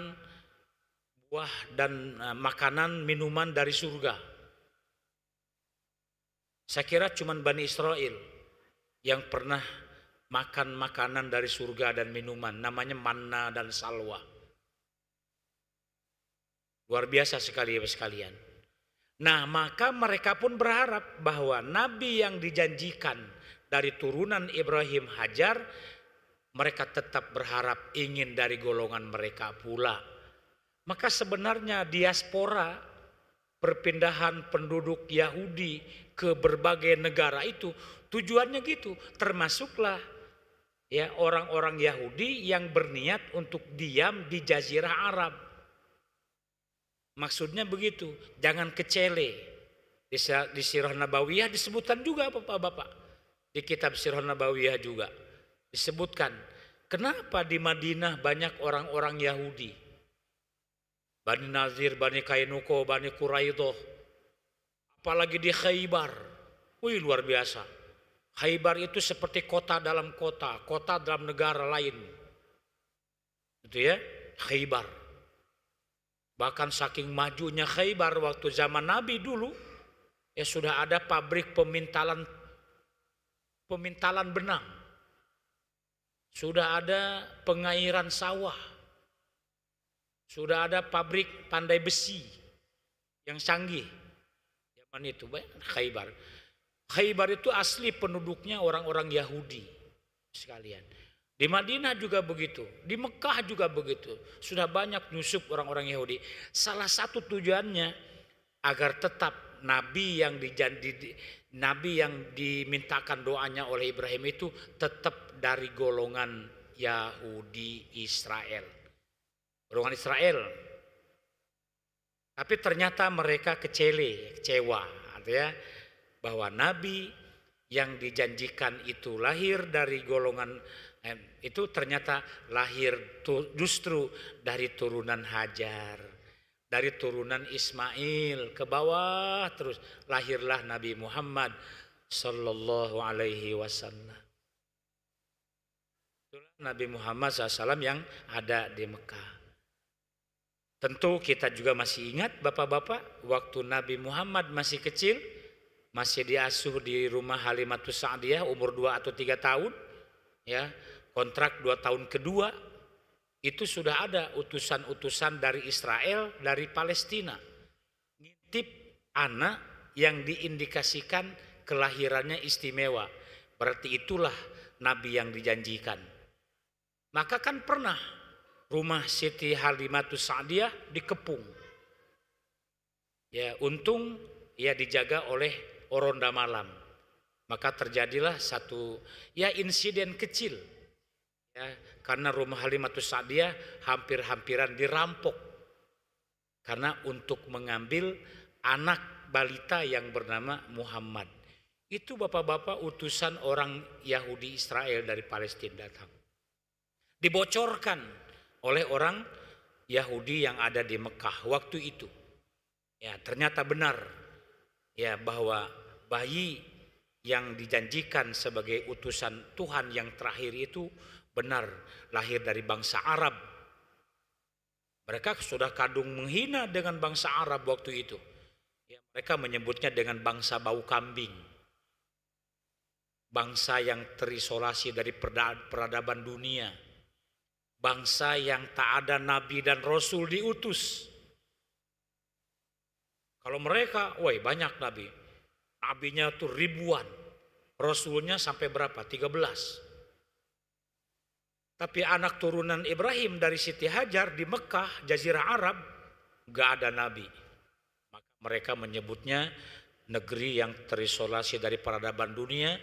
buah dan makanan minuman dari surga. Saya kira cuma Bani Israel yang pernah makan makanan dari surga dan minuman, namanya manna dan salwa. Luar biasa sekali ya sekalian. Nah, maka mereka pun berharap bahwa nabi yang dijanjikan dari turunan Ibrahim Hajar, mereka tetap berharap ingin dari golongan mereka pula. Maka sebenarnya diaspora, perpindahan penduduk Yahudi ke berbagai negara itu tujuannya gitu, termasuklah ya orang-orang Yahudi yang berniat untuk diam di Jazirah Arab. Maksudnya begitu, jangan kecele. Di Sirah Nabawiyah disebutkan juga Bapak-bapak. Di kitab Sirah Nabawiyah juga disebutkan kenapa di Madinah banyak orang-orang Yahudi. Bani Nazir, Bani Kainuko, Bani Quraidah. Apalagi di Khaybar. Wih, luar biasa. Khaybar itu seperti kota dalam kota, kota dalam negara lain. Itu ya, Khaybar. Bahkan saking majunya Khaybar waktu zaman Nabi dulu, ya sudah ada pabrik pemintalan benang. Sudah ada pengairan sawah. Sudah ada pabrik pandai besi yang canggih. Zaman itu Khaybar. Khaybar itu asli penduduknya orang-orang Yahudi sekalian. Di Madinah juga begitu, di Mekah juga begitu. Sudah banyak nyusup orang-orang Yahudi. Salah satu tujuannya agar tetap nabi yang dimintakan doanya oleh Ibrahim itu tetap dari golongan Yahudi Israel. Golongan Israel. Tapi ternyata mereka kecewa, ya, bahwa nabi yang dijanjikan itu lahir dari golongan itu ternyata lahir justru dari turunan Hajar, dari turunan Ismail ke bawah terus lahirlah Nabi Muhammad sallallahu alaihi wasallam. Nabi Muhammad SAW yang ada di Mekah. Tentu kita juga masih ingat bapak-bapak waktu Nabi Muhammad masih kecil, masih diasuh di rumah Halimatus Sa'diyah umur 2 atau 3 tahun, ya, kontrak 2 tahun kedua itu sudah ada utusan-utusan dari Israel, dari Palestina ngintip anak yang diindikasikan kelahirannya istimewa, berarti itulah nabi yang dijanjikan. Maka kan pernah rumah Siti Halimatus Sa'diyah dikepung. Ya, untung ya dijaga oleh oronda malam. Maka terjadilah satu ya insiden kecil. Ya, karena rumah Halimatus Sa'diyah hampir-hampiran dirampok. Karena untuk mengambil anak balita yang bernama Muhammad. Itu bapak-bapak utusan orang Yahudi Israel dari Palestina datang. Dibocorkan oleh orang Yahudi yang ada di Mekah waktu itu. Ya, ternyata benar ya bahwa bayi yang dijanjikan sebagai utusan Tuhan yang terakhir itu benar lahir dari bangsa Arab. Mereka sudah kadung menghina dengan bangsa Arab waktu itu. Ya, Mereka menyebutnya dengan bangsa bau kambing. Bangsa yang terisolasi dari peradaban dunia. Bangsa yang tak ada nabi dan rasul diutus. Kalau mereka, woi banyak nabi. Nabinya tuh ribuan. Rasulnya sampai berapa? 13. Tapi anak turunan Ibrahim dari Siti Hajar di Mekah, Jazirah Arab, gak ada nabi. Maka mereka menyebutnya negeri yang terisolasi dari peradaban dunia,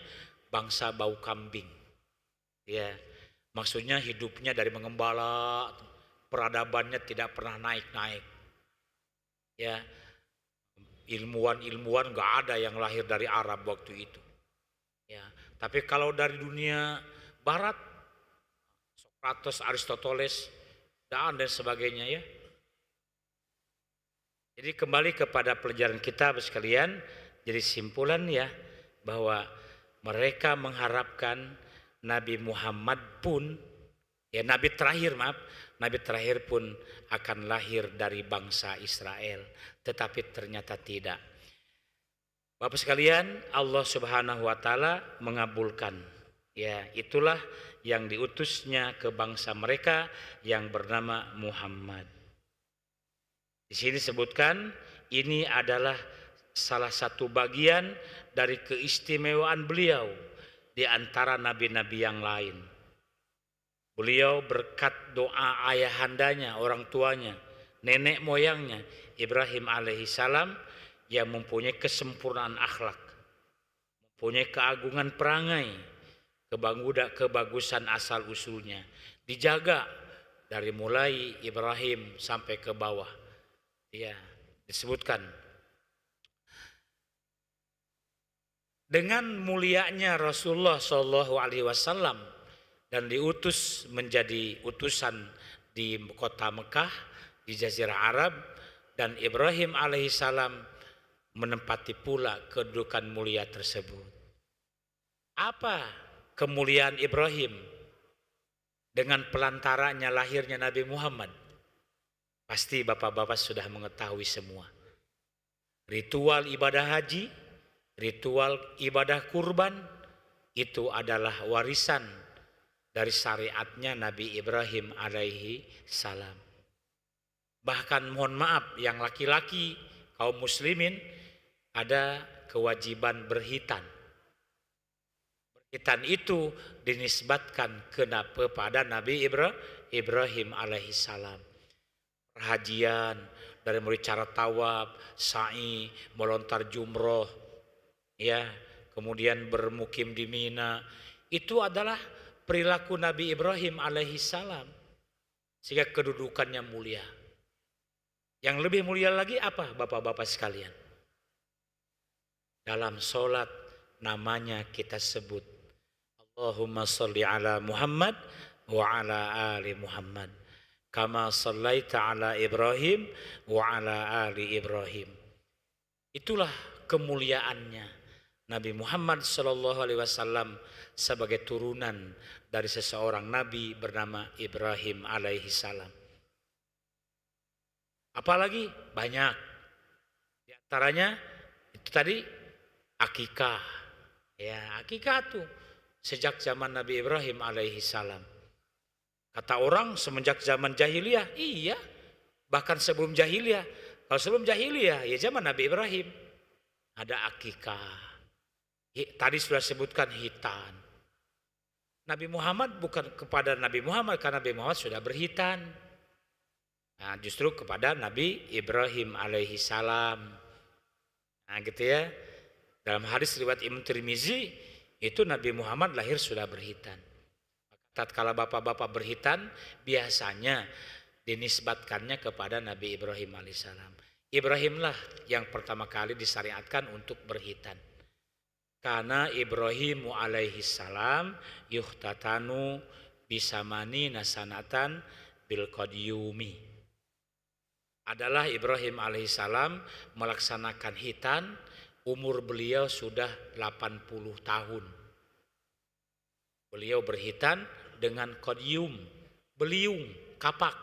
bangsa bau kambing. Ya, maksudnya hidupnya dari mengembala, peradabannya tidak pernah naik-naik. Ya, ilmuwan gak ada yang lahir dari Arab waktu itu. Ya, tapi kalau dari dunia Barat, Sokrates, Aristoteles, dan sebagainya ya. Jadi kembali kepada pelajaran kita sekalian, jadi simpulan ya bahwa mereka mengharapkan Nabi Muhammad pun, ya Nabi terakhir pun akan lahir dari bangsa Israel, tetapi ternyata tidak. Bapak sekalian, Allah Subhanahu wa taala mengabulkan. Ya, itulah yang diutusnya ke bangsa mereka yang bernama Muhammad. Di sini disebutkan ini adalah salah satu bagian dari keistimewaan beliau di antara nabi-nabi yang lain. Beliau berkat doa ayahandanya, orang tuanya, nenek moyangnya, Ibrahim alaihissalam, yang mempunyai kesempurnaan akhlak, mempunyai keagungan perangai, kebagusan asal usulnya, dijaga dari mulai Ibrahim sampai ke bawah. Ya, disebutkan dengan mulianya Rasulullah Shallallahu Alaihi Wasallam dan diutus menjadi utusan di kota Mekah, di Jazirah Arab, dan Ibrahim alaihissalam menempati pula kedudukan mulia tersebut. Apa kemuliaan Ibrahim dengan pelantaranya lahirnya Nabi Muhammad? Pasti bapak-bapak sudah mengetahui semua. Ritual ibadah haji, ritual ibadah kurban, itu adalah warisan dari syariatnya Nabi Ibrahim alaihi salam. Bahkan mohon maaf, yang laki-laki kaum muslimin ada kewajiban berhitan. Berhitan itu dinisbatkan kepada Nabi Ibrahim alaihissalam. Perhajian dari mulai cara tawaf, sa'i, melontar jumroh, ya, kemudian bermukim di Mina, itu adalah perilaku Nabi Ibrahim alaihissalam, sehingga kedudukannya mulia. Yang lebih mulia lagi apa bapak-bapak sekalian? Dalam sholat namanya kita sebut Allahumma sholli ala Muhammad wa ala ali Muhammad kama shallaita ala Ibrahim wa ala ali Ibrahim. Itulah kemuliaannya Nabi Muhammad sallallahu alaihi wasallam sebagai turunan dari seseorang nabi bernama Ibrahim alaihi salam. Apalagi banyak. Di antaranya itu tadi akikah. Ya, akikah tuh sejak zaman Nabi Ibrahim alaihi salam. Kata orang semenjak zaman jahiliyah, iya. Bahkan sebelum jahiliyah. Kalau sebelum jahiliyah, ya zaman Nabi Ibrahim. Ada akikah. Tadi sudah sebutkan hitan. Nabi Muhammad bukan kepada Nabi Muhammad, karena Nabi Muhammad sudah berhitan. Nah, justru kepada Nabi Ibrahim alaihi salam. Nah, gitu ya. Dalam hadis riwayat Imam Tirmizi, itu Nabi Muhammad lahir sudah berhitan. Tatkala bapak-bapak berhitan, biasanya dinisbatkannya kepada Nabi Ibrahim alaihissalam. Ibrahimlah yang pertama kali disyariatkan untuk berhitan. Karena Ibrahim alaihissalam yuhtatanu bisamani nasanatan bil qadyumi. Adalah Ibrahim alaihissalam melaksanakan hitan, umur beliau sudah 80 tahun. Beliau berhitan dengan qadyum, beliung, kapak.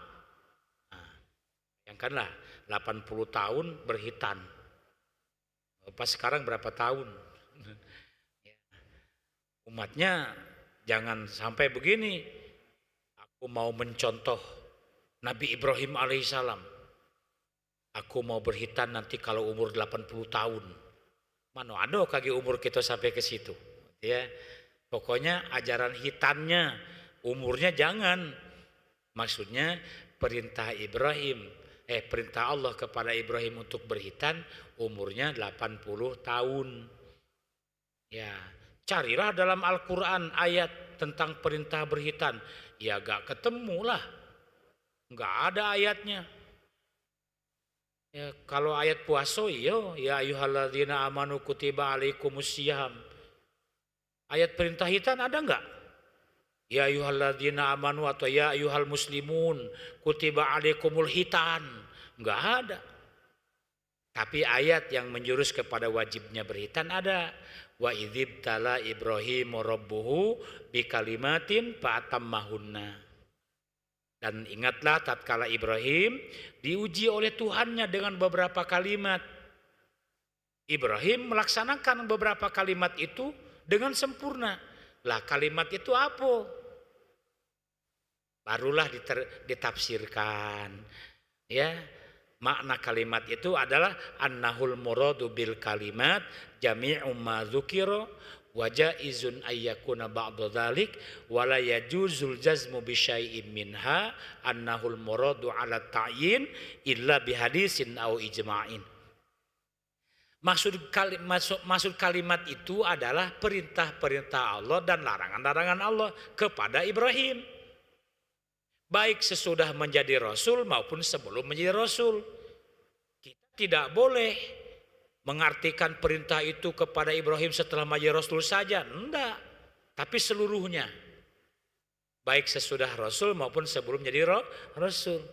Nah, bayangkanlah 80 tahun berhitan. Pas sekarang berapa tahun? Umatnya jangan sampai begini. Aku mau mencontoh Nabi Ibrahim alaihissalam. Aku mau berhitan nanti kalau umur 80 tahun. Mana ada kaki umur kita sampai ke situ. Ya. Pokoknya ajaran hitannya, umurnya jangan. Maksudnya perintah perintah Allah kepada Ibrahim untuk berhitan umurnya 80 tahun. Ya, carilah dalam Al-Quran ayat tentang perintah berhitan. Ya gak ketemu lah. Gak ada ayatnya. Ya, kalau ayat puasa ya ayyuhalladzina amanu kutiba alaikumusiyam. Ayat perintah hitan ada enggak? Ya ayyuhalladzina amanu atau ya ayyuhal muslimun kutiba alaikumul hitan. Enggak ada. Tapi ayat yang menjurus kepada wajibnya berhitan ada. Wa idzibtala Ibrahim rabbuhu bikalimatin fa'atammahunna. Dan ingatlah tatkala Ibrahim diuji oleh Tuhannya dengan beberapa kalimat. Ibrahim melaksanakan beberapa kalimat itu dengan sempurna. Lah kalimat itu apa? Barulah ditafsirkan. Ya, makna kalimat itu adalah annahul muradu bil kalimat jami'u ma dzukira wa jaizun ayyakuna ba'da dzalik wala yajuzul jazmu bi syai'in minha annahul muradu ala ta'yin illa bi hadisin au ijma'in. Maksud kalimat itu adalah perintah-perintah Allah dan larangan-larangan Allah kepada Ibrahim. Baik sesudah menjadi rasul maupun sebelum menjadi rasul. Kita tidak boleh mengartikan perintah itu kepada Ibrahim setelah menjadi rasul saja. Enggak. Tapi seluruhnya. Baik sesudah rasul maupun sebelum menjadi rasul.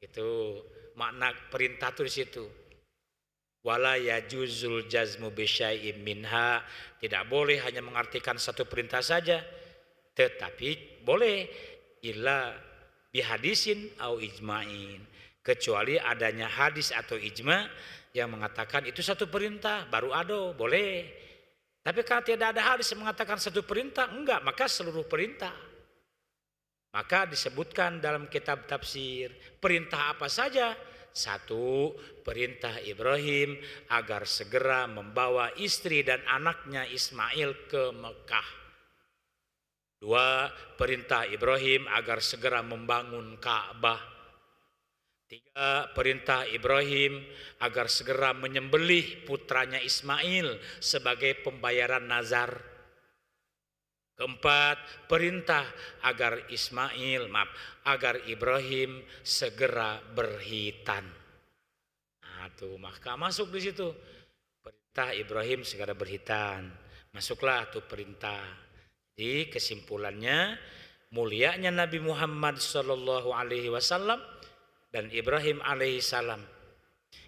Itu makna perintah itu di situ. Wala yajuzul jazmu bisyai'im minha. Tidak boleh hanya mengartikan satu perintah saja. Tetapi boleh illa bihadisin au ijma'in. Kecuali adanya hadis atau ijma' yang mengatakan itu satu perintah, baru ada, boleh. Tapi kalau tidak ada hadis yang mengatakan satu perintah, enggak, maka seluruh perintah. Maka disebutkan dalam kitab tafsir, perintah apa saja? Satu, perintah Ibrahim agar segera membawa istri dan anaknya Ismail ke Mekah. Dua, perintah Ibrahim agar segera membangun Ka'bah. Tiga, perintah Ibrahim agar segera menyembelih putranya Ismail sebagai pembayaran nazar. Keempat, perintah agar Ibrahim segera berhitan. Nah, tuh maka masuk di situ. Perintah Ibrahim segera berhitan. Masuklah tuh perintah. Jadi kesimpulannya mulianya Nabi Muhammad sallallahu alaihi wasallam dan Ibrahim alaihissalam.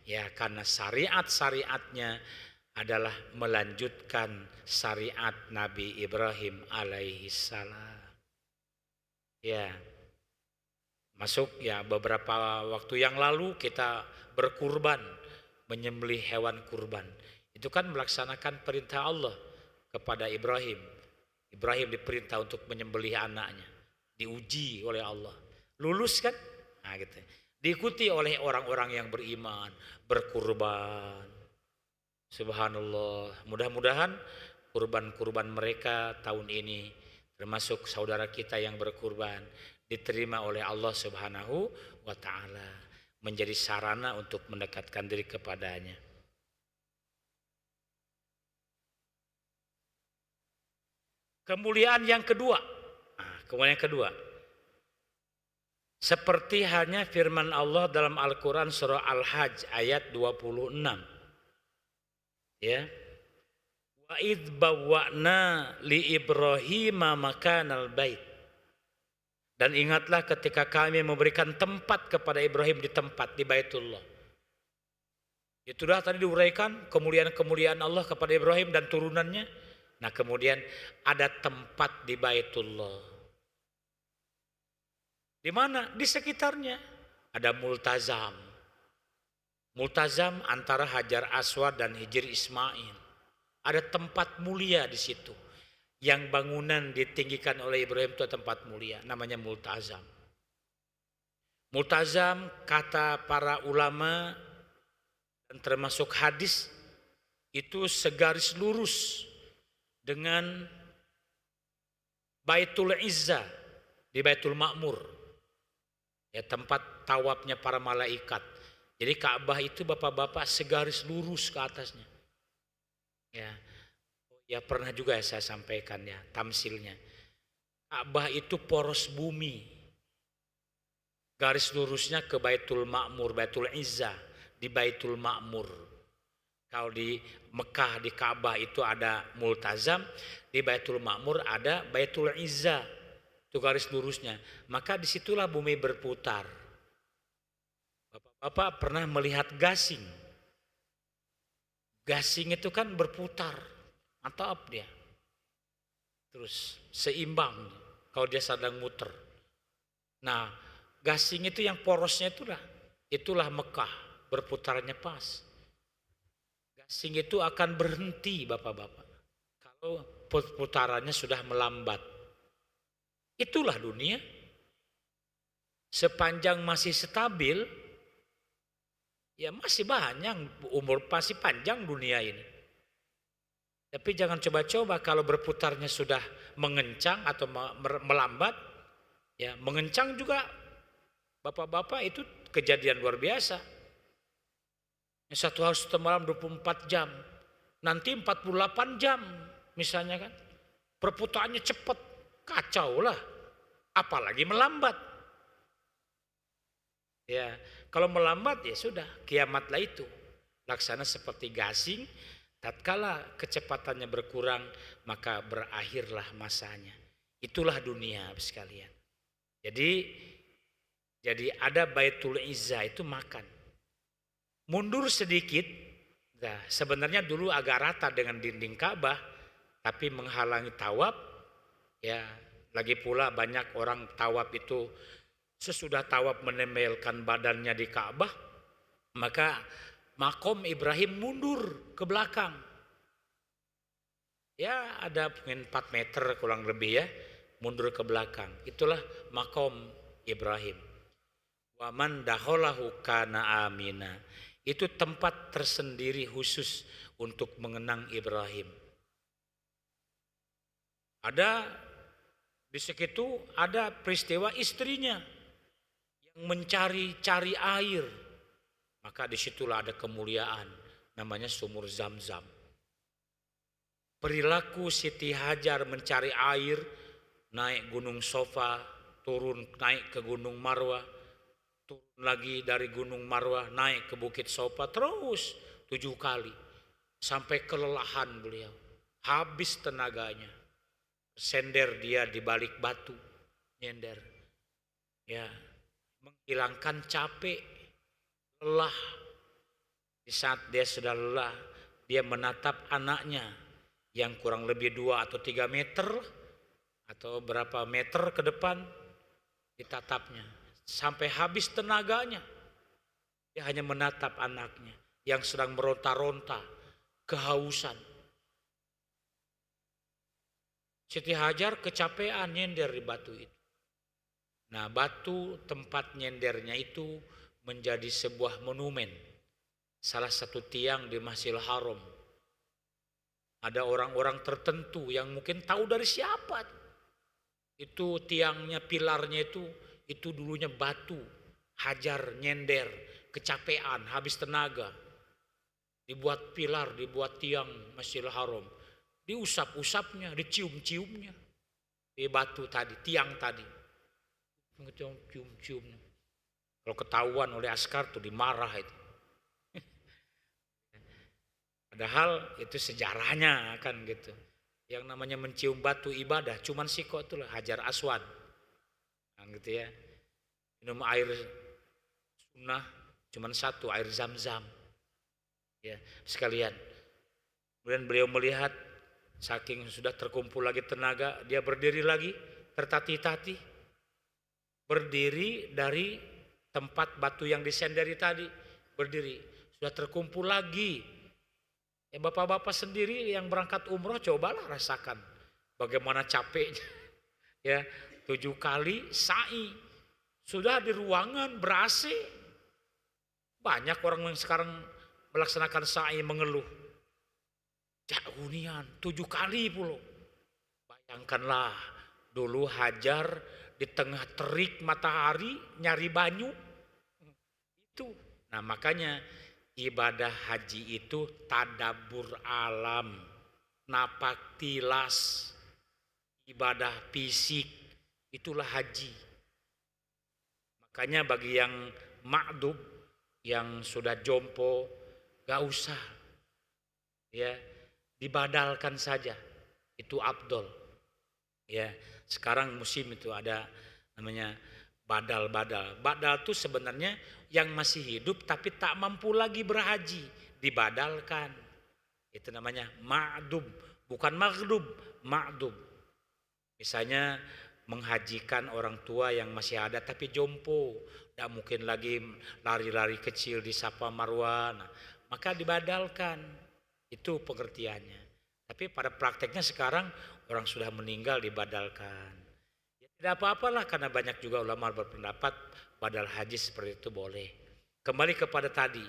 Ya, karena syariat-syariatnya adalah melanjutkan syariat Nabi Ibrahim alaihissalam. Ya. Masuk ya beberapa waktu yang lalu kita berkurban, menyembelih hewan kurban. Itu kan melaksanakan perintah Allah kepada Ibrahim. Ibrahim diperintah untuk menyembelih anaknya. Diuji oleh Allah. Lulus kan? Nah gitu. Diikuti oleh orang-orang yang beriman, berkurban. Subhanallah. Mudah-mudahan kurban-kurban mereka tahun ini, termasuk saudara kita yang berkurban, diterima oleh Allah Subhanahu wa ta'ala, menjadi sarana untuk mendekatkan diri kepadanya. Kemuliaan yang kedua. Kemuliaan yang kedua. Seperti halnya firman Allah dalam Al-Quran surah Al-Hajj ayat 26. Ya. Wa idh bawwa'na li Ibrahima makanal bait. Dan ingatlah ketika kami memberikan tempat kepada Ibrahim di tempat di Baitullah. Itu dah tadi diuraikan kemuliaan-kemuliaan Allah kepada Ibrahim dan turunannya. Nah kemudian ada tempat di Baitullah. Di mana? Di sekitarnya. Ada multazam. Multazam antara Hajar Aswad dan Hijr Ismail. Ada tempat mulia di situ. Yang bangunan ditinggikan oleh Ibrahim itu tempat mulia, namanya multazam. Multazam kata para ulama dan termasuk hadis itu segaris lurus dengan Baitul Izzah di Baitul Ma'mur. Ya, tempat tawafnya para malaikat. Jadi Ka'bah itu bapak-bapak segaris lurus ke atasnya. Ya pernah juga saya sampaikan ya tamsilnya. Ka'bah itu poros bumi. Garis lurusnya ke Baitul Ma'mur, Baitul Izzah di Baitul Ma'mur. Kalau di Mekah di Ka'bah itu ada multazam, di Baitul Ma'mur ada Baitul Izzah. Itu garis lurusnya. Maka disitulah bumi berputar. Bapak pernah melihat gasing. Gasing itu kan berputar. Mantap dia. Terus seimbang kalau dia sedang muter. Nah, gasing itu yang porosnya itulah Mekah, berputarnya pas. Gasing itu akan berhenti bapak-bapak kalau putarannya sudah melambat. Itulah dunia. Sepanjang masih stabil, ya masih banyak, umur masih panjang dunia ini. Tapi jangan coba-coba kalau berputarnya sudah mengencang atau melambat, ya mengencang juga bapak-bapak itu kejadian luar biasa. Satu hari satu malam 24 jam, nanti 48 jam misalnya kan. Perputarannya cepat, kacau lah. Apalagi melambat. Ya, kalau melambat ya sudah, kiamatlah itu. Laksana seperti gasing, tatkala kecepatannya berkurang, maka berakhirlah masanya. Itulah dunia sekalian. Jadi ada Baitul Izzah itu makan. Mundur sedikit, nah sebenarnya dulu agak rata dengan dinding Ka'bah, tapi menghalangi tawaf. Ya, lagi pula banyak orang tawaf itu sesudah tawaf menempelkan badannya di Ka'bah, maka makom Ibrahim mundur ke belakang. Ya ada mungkin 4 meter kurang lebih ya, mundur ke belakang. Itulah makom Ibrahim. Wa man dakhalahu kana amina. Itu tempat tersendiri khusus untuk mengenang Ibrahim. Ada di situ ada peristiwa istrinya yang mencari air. Maka disitulah ada kemuliaan, namanya sumur Zam-Zam. Perilaku Siti Hajar mencari air, naik gunung Sofa, turun naik ke gunung Marwah, turun lagi dari gunung Marwah, naik ke bukit Sofa, terus 7 kali. Sampai kelelahan beliau, habis tenaganya. Sender dia di balik batu, nyender. Ya, menghilangkan capek, lelah. Di saat dia sudah lelah, dia menatap anaknya yang kurang lebih 2 atau 3 meter atau berapa meter ke depan, ditatapnya sampai habis tenaganya. Dia hanya menatap anaknya yang sedang meronta-ronta, kehausan. Siti Hajar kecapean nyender di batu itu. Nah, batu tempat nyendernya itu menjadi sebuah monumen. Salah satu tiang di Masjidil Haram. Ada orang-orang tertentu yang mungkin tahu dari siapa. Itu tiangnya, pilarnya itu dulunya batu. Hajar nyender, kecapean, habis tenaga. Dibuat pilar, dibuat tiang Masjidil Haram. Diusap-usapnya, dicium-ciumnya. Di batu tadi, tiang tadi. Cium-ciumnya. Kalau ketahuan oleh askar tuh dimarah itu. Padahal itu sejarahnya kan gitu. Yang namanya mencium batu ibadah, cuman siko itulah Hajar Aswad. Kan gitu ya. Minum air sunnah cuman satu, air Zam-Zam. Ya, sekalian. Kemudian beliau melihat saking sudah terkumpul lagi tenaga, dia berdiri lagi, tertatih-tatih. Berdiri dari tempat batu yang disenderi tadi, berdiri. sudah terkumpul lagi. Ya bapak-bapak sendiri yang berangkat umroh cobalah rasakan bagaimana capeknya. Ya 7 kali sa'i, sudah di ruangan ber-AC. Banyak orang yang sekarang melaksanakan sa'i mengeluh. Jauh nian 7 kali pula. Bayangkanlah dulu Hajar di tengah terik matahari nyari banyu. Itu. Nah makanya ibadah haji itu tadabbur alam, napak tilas, ibadah fisik, itulah haji. Makanya bagi yang ma'dub, yang sudah jompo, gak usah, ya dibadalkan saja, itu afdol. Ya sekarang musim itu ada namanya badal-badal. Badal itu sebenarnya yang masih hidup tapi tak mampu lagi berhaji, dibadalkan. Itu namanya ma'dub, bukan maghdub, ma'dub. Misalnya menghajikan orang tua yang masih ada tapi jompo, tidak mungkin lagi lari-lari kecil di Safa Marwah, nah, maka dibadalkan. Itu pengertiannya. Tapi pada prakteknya sekarang orang sudah meninggal dibadalkan. Tidak apa-apalah karena banyak juga ulama berpendapat badal haji seperti itu boleh. Kembali kepada tadi,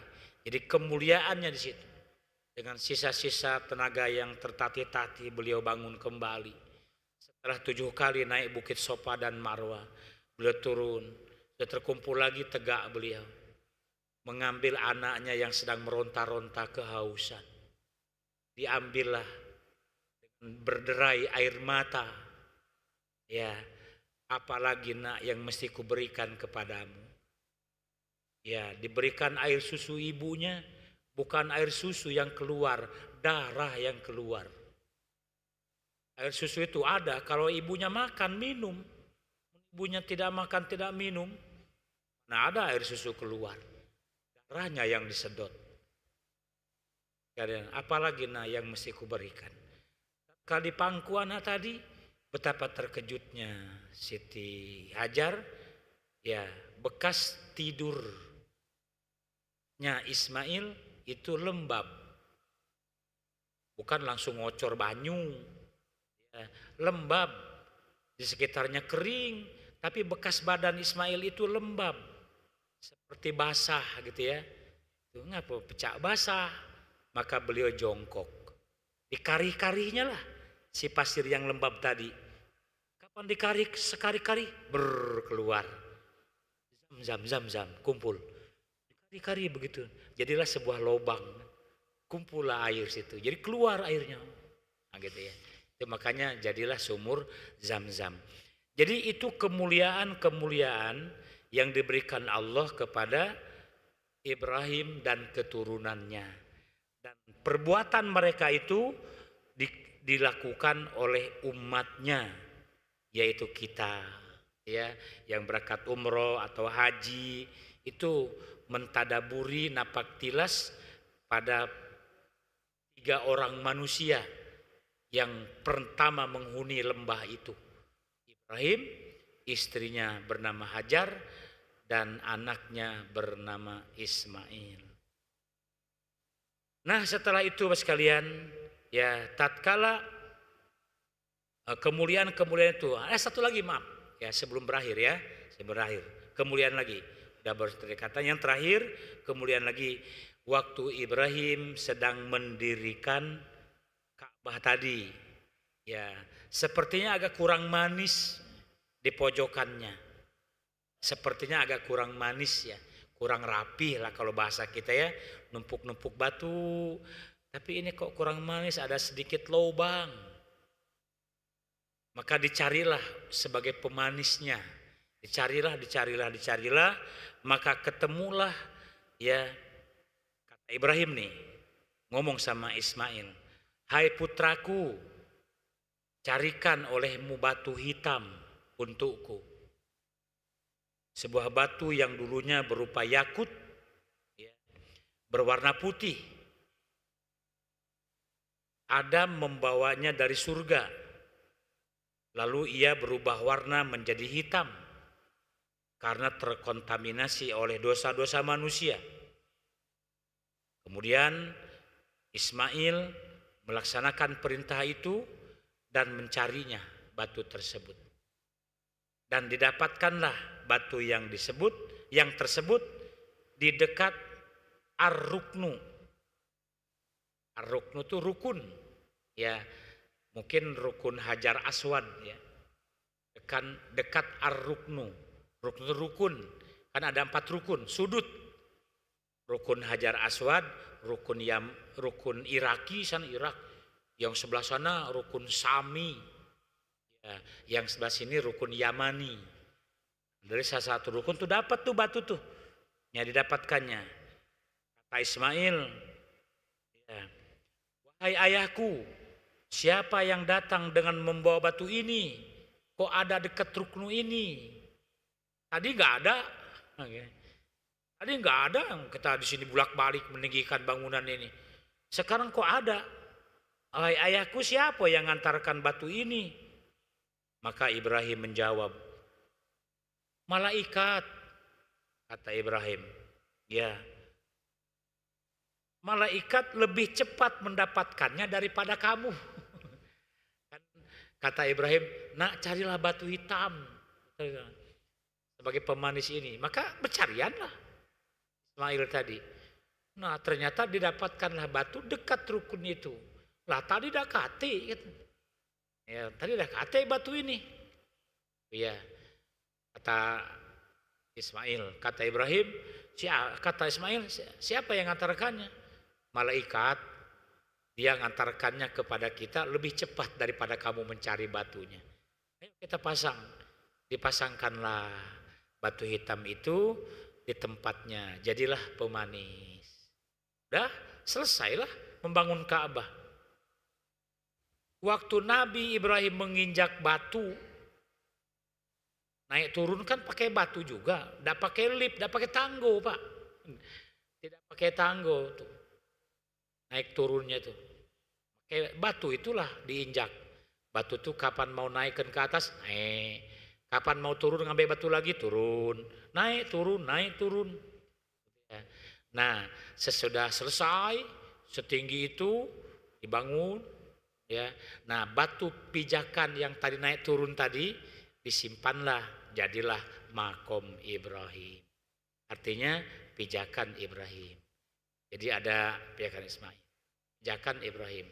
jadi kemuliaannya di situ. Dengan sisa-sisa tenaga yang tertatih-tatih beliau bangun kembali. Setelah 7 kali naik bukit Sofa dan Marwah, beliau turun. Sudah terkumpul lagi tegak beliau. Mengambil anaknya yang sedang meronta-ronta kehausan. Diambillah dengan berderai air mata. Ya. Apalagi nak yang mesti kuberikan kepadamu. Ya diberikan air susu ibunya. Bukan air susu yang keluar, darah yang keluar. Air susu itu ada kalau ibunya makan minum. Ibunya tidak makan tidak minum. Nah ada air susu keluar. Darahnya yang disedot. Apalagi nak yang mesti kuberikan. Kalau di pangkuan tadi. Betapa terkejutnya Siti Hajar, ya bekas tidurnya Ismail itu lembab, bukan langsung ngocor banyu, ya, lembab, di sekitarnya kering, tapi bekas badan Ismail itu lembab, seperti basah gitu ya, itu ngapa pecah basah, maka beliau jongkok, dikari-karinya lah. Si pasir yang lembab tadi, kapan dikari sekari-kari berkeluar, zam, kumpul, dikari-kari begitu, jadilah sebuah lubang, kumpullah air situ, jadi keluar airnya, nah, gitu ya. Itu makanya jadilah sumur Zam-Zam. Jadi itu kemuliaan-kemuliaan yang diberikan Allah kepada Ibrahim dan keturunannya, dan perbuatan mereka itu dilakukan oleh umatnya, yaitu kita, ya, yang berangkat umroh atau haji itu mentadaburi napak tilas pada 3 orang manusia yang pertama menghuni lembah itu. Ibrahim, istrinya bernama Hajar, dan anaknya bernama Ismail. Nah setelah itu sekalian, ya tatkala kemuliaan-kemuliaan itu, satu lagi maaf ya sebelum berakhir ya, kemuliaan lagi, udah berkata yang terakhir kemuliaan lagi waktu Ibrahim sedang mendirikan Ka'bah tadi, ya sepertinya agak kurang manis di pojokannya, sepertinya agak kurang manis ya, kurang rapi lah kalau bahasa kita ya, numpuk-numpuk batu. Tapi ini kok kurang manis, ada sedikit lubang. Maka dicarilah sebagai pemanisnya. Dicarilah. Maka ketemulah ya kata Ibrahim nih. Ngomong sama Ismail. Hai putraku, carikan olehmu batu hitam untukku. Sebuah batu yang dulunya berupa yakut, ya, berwarna putih. Adam membawanya dari surga, lalu ia berubah warna menjadi hitam karena terkontaminasi oleh dosa-dosa manusia. Kemudian Ismail melaksanakan perintah itu dan mencarinya batu tersebut. Dan didapatkanlah batu yang tersebut di dekat Ar-Ruknu. Ar-Ruknu itu rukun. Ya, mungkin rukun Hajar Aswad ya. Dekat Ar-Ruknu. Rukun itu rukun. Kan ada 4 rukun, sudut. Rukun Hajar Aswad, rukun Iraki sana Irak, yang sebelah sana rukun Sami, ya, yang sebelah sini rukun Yamani. Dari salah satu rukun tuh dapat tuh batu tuh, ya didapatkannya. Kata Ismail, ya, wahai ayahku, siapa yang datang dengan membawa batu ini? Kok ada dekat rukun ini? Tadi nggak ada. Okay. Tadi nggak ada, kita di sini bolak-balik meninggikan bangunan ini. Sekarang kok ada? Wahai ayahku, siapa yang ngantarkan batu ini? Maka Ibrahim menjawab, malaikat. Kata Ibrahim, ya, malaikat lebih cepat mendapatkannya daripada kamu. Kata Ibrahim, nak carilah batu hitam sebagai pemanis ini. Maka bercarianlah Ismail tadi. Nah ternyata didapatkanlah batu dekat rukun itu. Lah tadi dah kate gitu. Ya, tadi dah kate batu ini. Iya. Kata Ismail, kata Ibrahim, kata Ismail, siapa yang ngantarkannya? Malaikat. Dia ngantarkannya kepada kita lebih cepat daripada kamu mencari batunya. Ayo kita pasang. Dipasangkanlah batu hitam itu di tempatnya, jadilah pemanis. Udah selesailah membangun Ka'bah. Waktu Nabi Ibrahim menginjak batu, naik turun kan pakai batu juga, tidak pakai lift, tidak pakai tanggo Pak, tidak pakai tanggo tuh, naik turunnya tuh, pakai batu itulah diinjak. Batu tuh kapan mau naikkan ke atas, naik. Kapan mau turun ngambil batu lagi, turun. Naik turun. Nah sesudah selesai setinggi itu dibangun ya. Nah batu pijakan yang tadi naik turun tadi disimpanlah, jadilah makom Ibrahim. Artinya pijakan Ibrahim. Jadi ada pijakan Ismail, pijakan Ibrahim.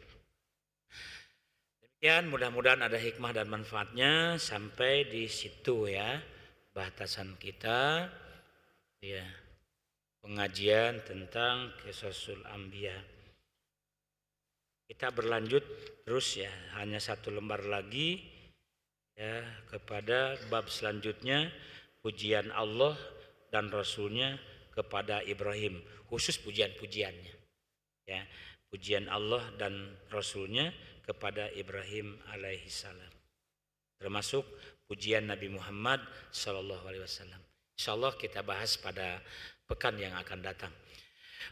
Demikian, mudah-mudahan ada hikmah dan manfaatnya. Sampai di situ ya batasan kita ya, pengajian tentang Qisasul Anbiya. Kita berlanjut terus ya, hanya 1 lembar lagi ya, kepada bab selanjutnya, pujian Allah dan Rasulnya kepada Ibrahim, khusus pujian-pujiannya ya, pujian Allah dan Rasulnya kepada Ibrahim alaihi salam, termasuk pujian Nabi Muhammad sallallahu alaihi wasallam. Insyaallah kita bahas pada pekan yang akan datang.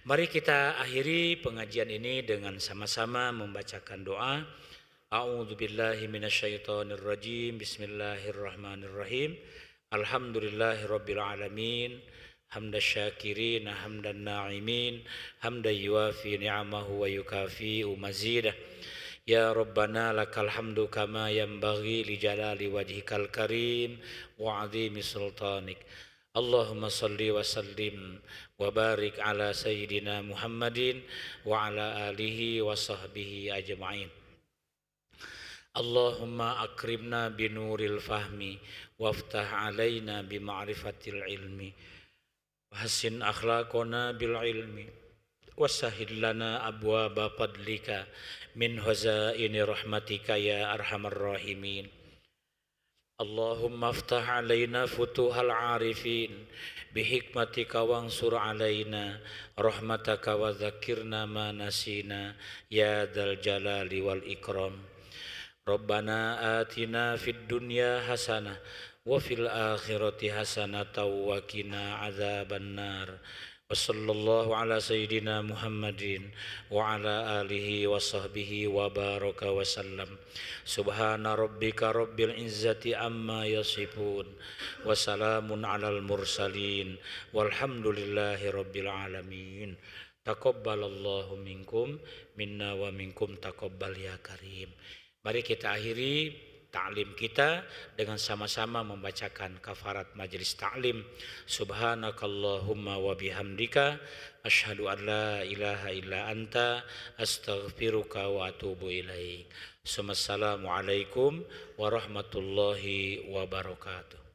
Mari kita akhiri pengajian ini dengan sama-sama membacakan doa. A'udzubillahi minasyaitonirrajim. Bismillahirrahmanirrahim. Alhamdulillahirabbil alamin. Hamdasyakirin hamdan na'imin. Hamdan yuwafi ni'amahu wa yukafi'u mazidah. Ya Rabbana lakal hamdu kama yanbaghi li jalali wajhikal karim wa 'azimi sultanik. Allahumma salli wa sallim wa barik ala sayyidina Muhammadin wa ala alihi wa sahbihi ajma'in. Allahumma akrimna binuril fahmi waftah alaina bima'rifatil ilmi wa hassin akhlaqana bil ilmi wasahhil lana abwaba fadlika min hazaini rahmatika ya arhamar rahimin. Allahumma aftah alaina futuhal arifin bihikmatika wansur alaina rahmataka wa dzakirna ma nasina ya dzal jalali wal ikram. Rabbana atina fid dunya hasanah wa fil akhirati hasanatan wa qina adzabannar. Wa sallallahu ala sayyidina Muhammadin wa ala alihi wa sahbihi wa baraka wa sallam. Subhana rabbika rabbil izzati amma yasifun wa salamun alal mursalin walhamdulillahi rabbil alamin. Taqabbalallahu minkum minna wa minkum taqabbal ya karim. Mari kita akhiri ta'lim kita dengan sama-sama membacakan kafarat majelis ta'lim. Subhanakallahumma wa bihamdika asyhadu an la ilaha illa anta astaghfiruka wa atubu ilaik. Assalamualaikum warahmatullahi wabarakatuh.